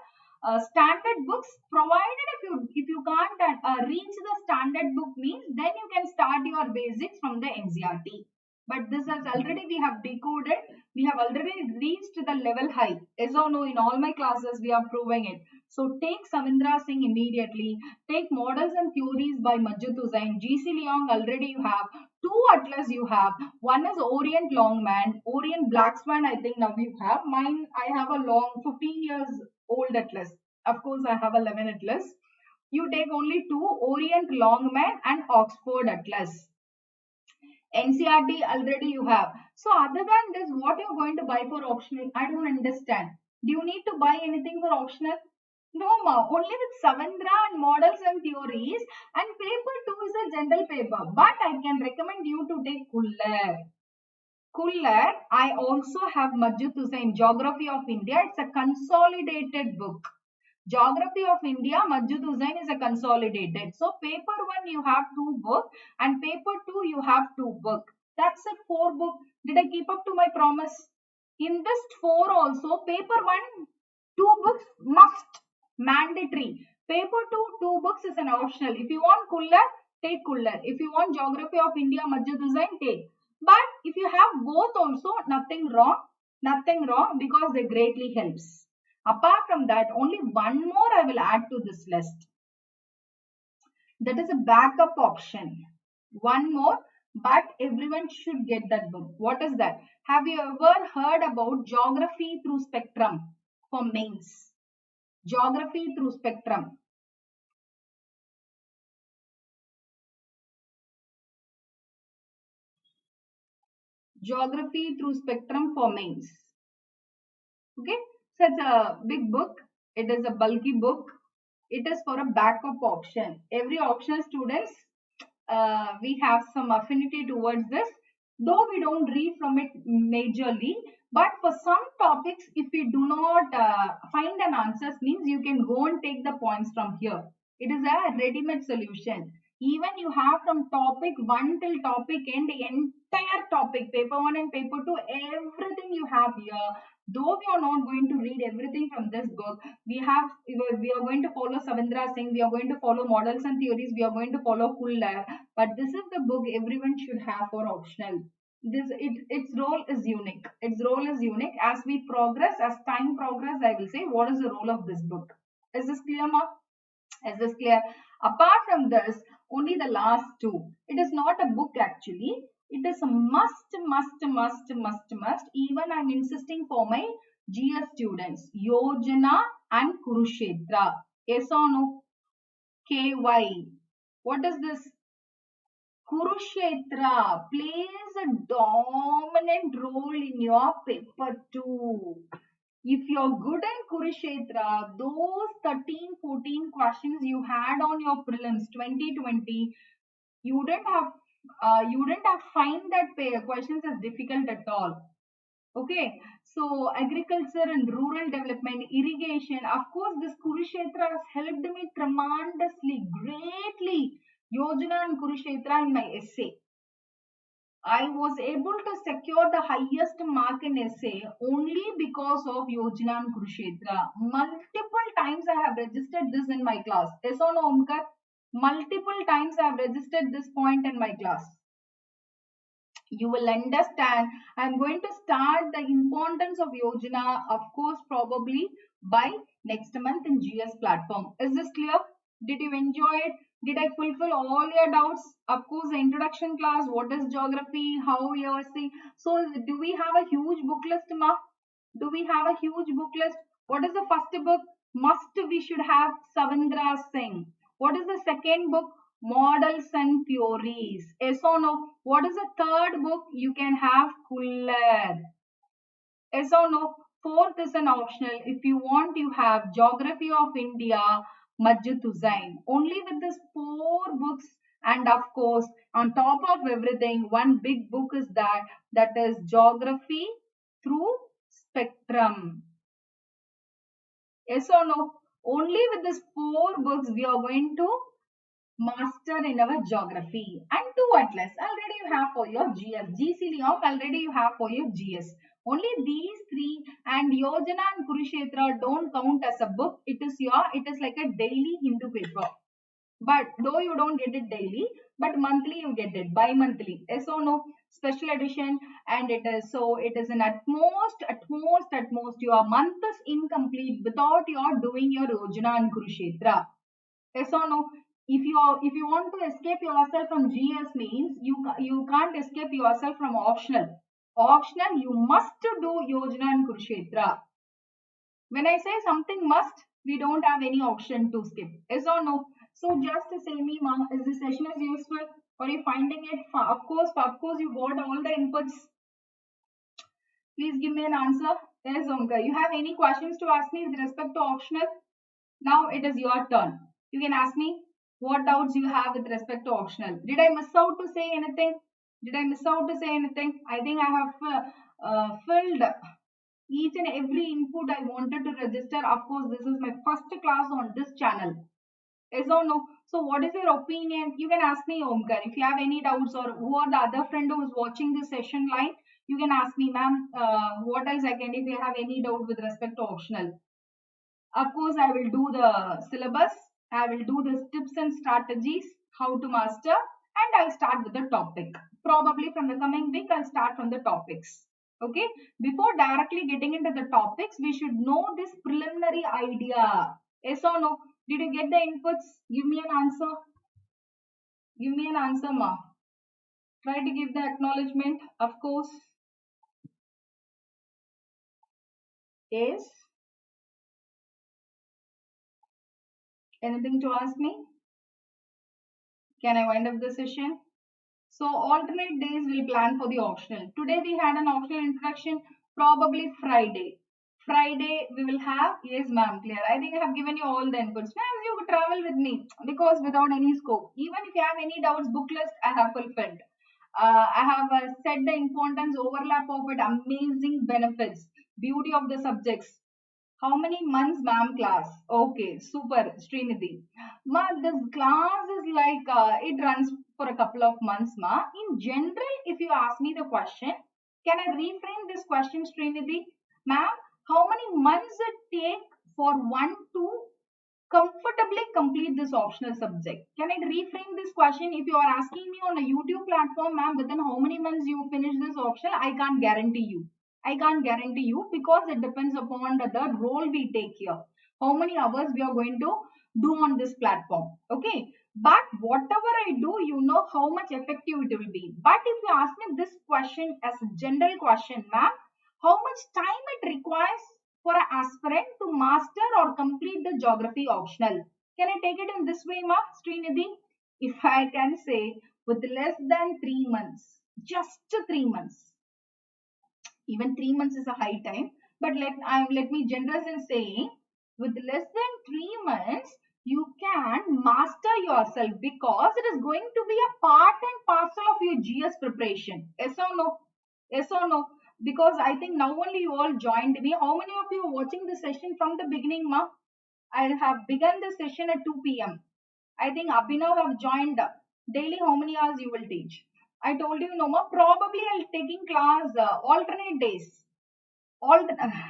standard books. Provided if you can't reach the standard book means, then you can start your basics from the NCRT. But this has already we have decoded. We have already reached the level high. Yes or no? In all my classes, we are proving it. So take Savindra Singh immediately. Take Models and Theories by Majid Hussain. G.C. Leong already you have. Two atlas you have. One is Orient Longman. Orient Black Swan I think now you have. Mine I have a long 15 years old atlas. Of course I have 11 atlas. You take only two, Orient Longman and Oxford Atlas. NCRT already you have. So other than this, what you're going to buy for optional? I don't understand. Do you need to buy anything for optional? No, ma. Only with Savindra and Models and Theories, and paper 2 is a general paper. But I can recommend you to take Kuller. Kuller, I also have Majid Hussain, Geography of India. It's a consolidated book. Geography of India, Majid Hussain is a consolidated. So paper 1 you have 2 book and paper 2 you have 2 book. That's it, 4 book. Did I keep up to my promise? In this 4 also, paper 1, 2 books must, mandatory. Paper 2, 2 books is an optional. If you want Kuller, take Kuller. If you want Geography of India, Majid Hussain, take. But if you have both also, nothing wrong because they greatly helps. Apart from that, only one more I will add to this list. That is a backup option. One more, but everyone should get that book. What is that? Have you ever heard about Geography Through Spectrum for mains? Geography Through Spectrum. Geography Through Spectrum for mains. Okay, so it's a big book. It is a bulky book. It is for a backup option. Every optional students, we have some affinity towards this, though we don't read from it majorly. But for some topics, if we do not find an answers means, you can go and take the points from here. It is a ready-made solution. Even you have from topic 1 till topic end, the entire topic, paper 1 and paper 2, everything you have here. Though we are not going to read everything from this book, we are going to follow Savindra Singh, we are going to follow Models and Theories, we are going to follow Kuller. But this is the book everyone should have for optional. Its role is unique. Its role is unique. As we progress, as time progress, I will say what is the role of this book. Is this clear, ma? Is this clear? Apart from this, only the last two. It is not a book actually. It is a must. Even I'm insisting for my GS students. Yojana and Kurukshetra. Yes or no? KY. What is this? Kurukshetra plays a dominant role in your paper 2. If you're good in Kurukshetra, those 13, 14 questions you had on your prelims 2020, you didn't have find that questions as difficult at all. Okay, so agriculture and rural development, irrigation, of course, this Kurukshetra has helped me tremendously, greatly. Yojana and Kurukshetra in my essay. I was able to secure the highest mark in essay only because of Yojana and Kurukshetra. Multiple times I have registered this in my class. Yes or no, Omkar? Multiple times I have registered this point in my class. You will understand. I'm going to start the importance of Yojana, of course, probably by next month in GS platform. Is this clear? Did you enjoy it? Did I fulfill all your doubts? Of course, the introduction class, what is geography, how you are seeing. So, do we have a huge book list, ma? Do we have a huge book list? What is the first book? Must we should have Savindra Singh. What is the second book? Models and Theories. Yes or no? What is the third book? You can have Kuller. Yes or no? Fourth is an optional. If you want, you have Geography of India, Majid Hussain. Only with these four books, and of course, on top of everything, one big book is that is Geography through Spectrum. Yes or no? Only with these four books we are going to master in our geography. And two atlas already you have for your GS. GC Leong already you have for your GS. Only these three, and Yojana and Kurukshetra don't count as a book. It is like a daily Hindu paper. But though you don't get it daily, but monthly you get it, bi-monthly. Yes or no? Special edition, and it is an at most your month is incomplete without your doing your Yojana and Kurukshetra. Yes or no? If you want to escape yourself from GS means you can't escape yourself from optional. Optional you must do Yojana and Kurukshetra. When I say something must, we don't have any option to skip. Yes or no? So just say me, ma'am, is this session is useful? Are you finding it? Of course, you got all the inputs. Please give me an answer. Yes, Omkar. You have any questions to ask me with respect to optional? Now it is your turn. You can ask me what doubts you have with respect to optional. Did I miss out to say anything? Did I miss out to say anything? I think I have filled each and every input I wanted to register. Of course, this is my first class on this channel. Yes or no? So what is your opinion? You can ask me, Omkar. If you have any doubts, or who are the other friend who is watching this session live, you can ask me, ma'am, what else I can, if you have any doubt with respect to optional. Of course, I will do the syllabus. I will do the tips and strategies, how to master, and I'll start with the topic. Probably from the coming week, I'll start from the topics. Okay. Before directly getting into the topics, we should know this preliminary idea. Yes or no? Did you get the inputs? Give me an answer. Give me an answer, ma. Try to give the acknowledgement. Of course. Yes. Anything to ask me? Can I wind up the session? So alternate days we'll plan for the optional. Today we had an optional introduction, probably Friday. Friday we will have, yes ma'am, clear. I think I have given you all the inputs. Ma'am, you could travel with me because without any scope. Even if you have any doubts, book list I have fulfilled. I have said the importance, overlap of it, amazing benefits, beauty of the subjects. How many months, ma'am, class? Okay, super, Srinidhi. Ma, this class is like, it runs for a couple of months, ma. In general, if you ask me the question, can I reframe this question, Srinidhi? Ma'am, how many months it take for one to comfortably complete this optional subject? Can I reframe this question? If you are asking me on a YouTube platform, ma'am, within how many months you finish this optional, I can't guarantee you. I can't guarantee you because it depends upon the role we take here. How many hours we are going to do on this platform. Okay. But whatever I do, you know how much effective it will be. But if you ask me this question as a general question, ma'am, how much time it requires for an aspirant to master or complete the geography optional? Can I take it in this way, ma, Srinidhi? If I can say with less than 3 months, just 3 months, even 3 months is a high time, but let me generous in saying with less than 3 months you can master yourself because it is going to be a part and parcel of your GS preparation. Yes or no? Yes or no? Because I think now only you all joined me. How many of you are watching the session from the beginning, ma? I have begun the session at 2 p.m. I think Abhinav have joined. Daily how many hours you will teach? I told you, no, ma. Probably I'll taking class alternate days. All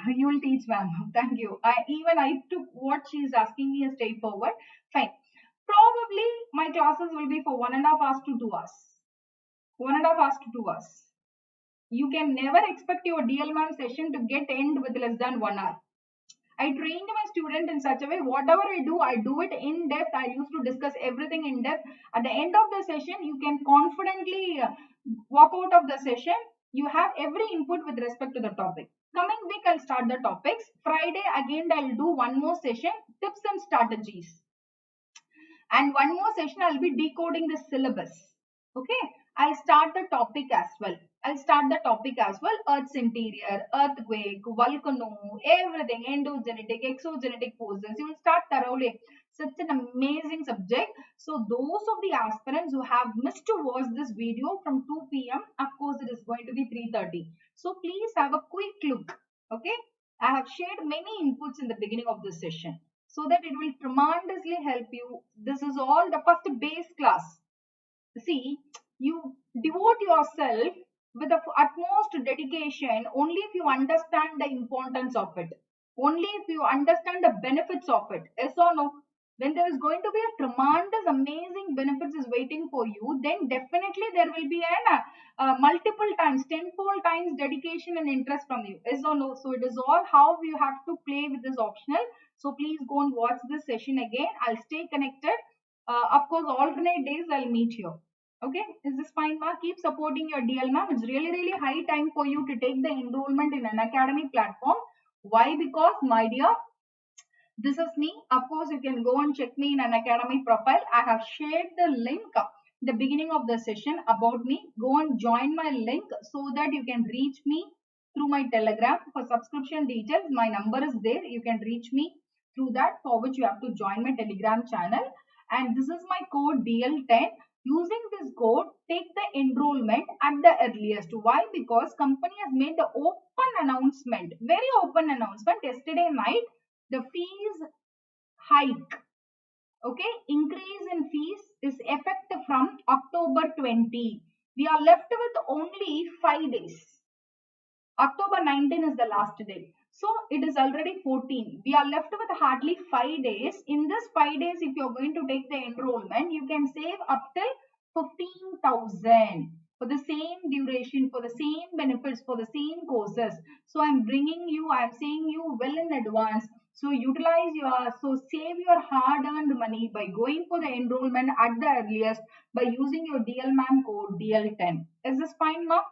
you will teach, ma'am. Thank you. I took what she is asking me a straightforward. Fine. Probably my classes will be for 1.5 hours to 2 hours. 1.5 hours to 2 hours. You can never expect your DL ma'am session to get end with less than 1 hour. I trained my student in such a way, whatever I do it in depth. I used to discuss everything in depth. At the end of the session, you can confidently walk out of the session. You have every input with respect to the topic. Coming week, I'll start the topics. Friday, again, I'll do one more session, tips and strategies. And one more session, I'll be decoding the syllabus. Okay, I'll start the topic as well. I'll start the topic as well. Earth's interior, earthquake, volcano, everything, endogenetic, exogenetic forces. You will start thoroughly. So it's an amazing subject. So those of the aspirants who have missed to watch this video from 2 p.m., of course it is going to be 3:30. So please have a quick look. Okay. I have shared many inputs in the beginning of this session so that it will tremendously help you. This is all the first base class. See, you devote yourself with the utmost dedication only if you understand the importance of it, only if you understand the benefits of it. Yes or no? When there is going to be a tremendous amazing benefits is waiting for you, then definitely there will be an multiple times, tenfold times dedication and interest from you. Yes or no? So it is all how you have to play with this optional. So please go and watch this session again. I'll stay connected. Of course, alternate days I'll meet you. Okay, is this fine, ma? Keep supporting your DL, ma'am. It's really, really high time for you to take the enrollment in Unacademy platform. Why? Because, my dear, this is me. Of course, you can go and check me in Unacademy profile. I have shared the link the beginning of the session about me. Go and join my link so that you can reach me through my Telegram for subscription details. My number is there. You can reach me through that, for which you have to join my Telegram channel. And this is my code DL10. Using this code, take the enrollment at the earliest. Why? Because company has made the open announcement, very open announcement yesterday night. The fees hike, okay, increase in fees is effective from October 20. We are left with only 5 days. October 19 is the last day. So it is already 14. We are left with hardly 5 days. In this 5 days, if you're going to take the enrollment, you can save up till 15,000 for the same duration, for the same benefits, for the same courses. So I'm bringing you, I'm saying you well in advance. So utilize so save your hard-earned money by going for the enrollment at the earliest by using your DL code DL10. Is this fine, ma'am?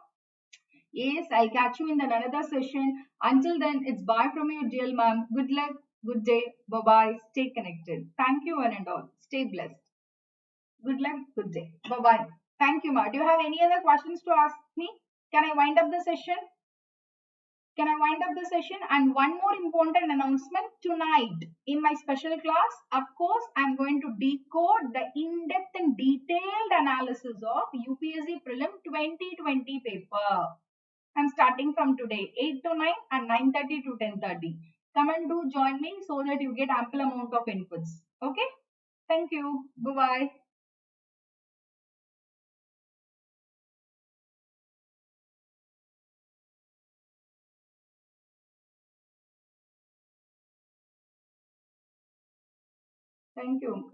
Yes, I'll catch you in another session. Until then, it's bye from your dear ma'am. Good luck, good day, bye bye. Stay connected. Thank you, one and all. Stay blessed. Good luck, good day, bye bye. Thank you, ma. Do you have any other questions to ask me? Can I wind up the session? Can I wind up the session? And one more important announcement tonight in my special class. Of course, I'm going to decode the in-depth and detailed analysis of UPSC Prelim 2020 paper. I'm starting from today, 8 to 9 and 9:30 to 10:30. Come and do join me so that you get ample amount of inputs. Okay? Thank you. Bye-bye. Thank you.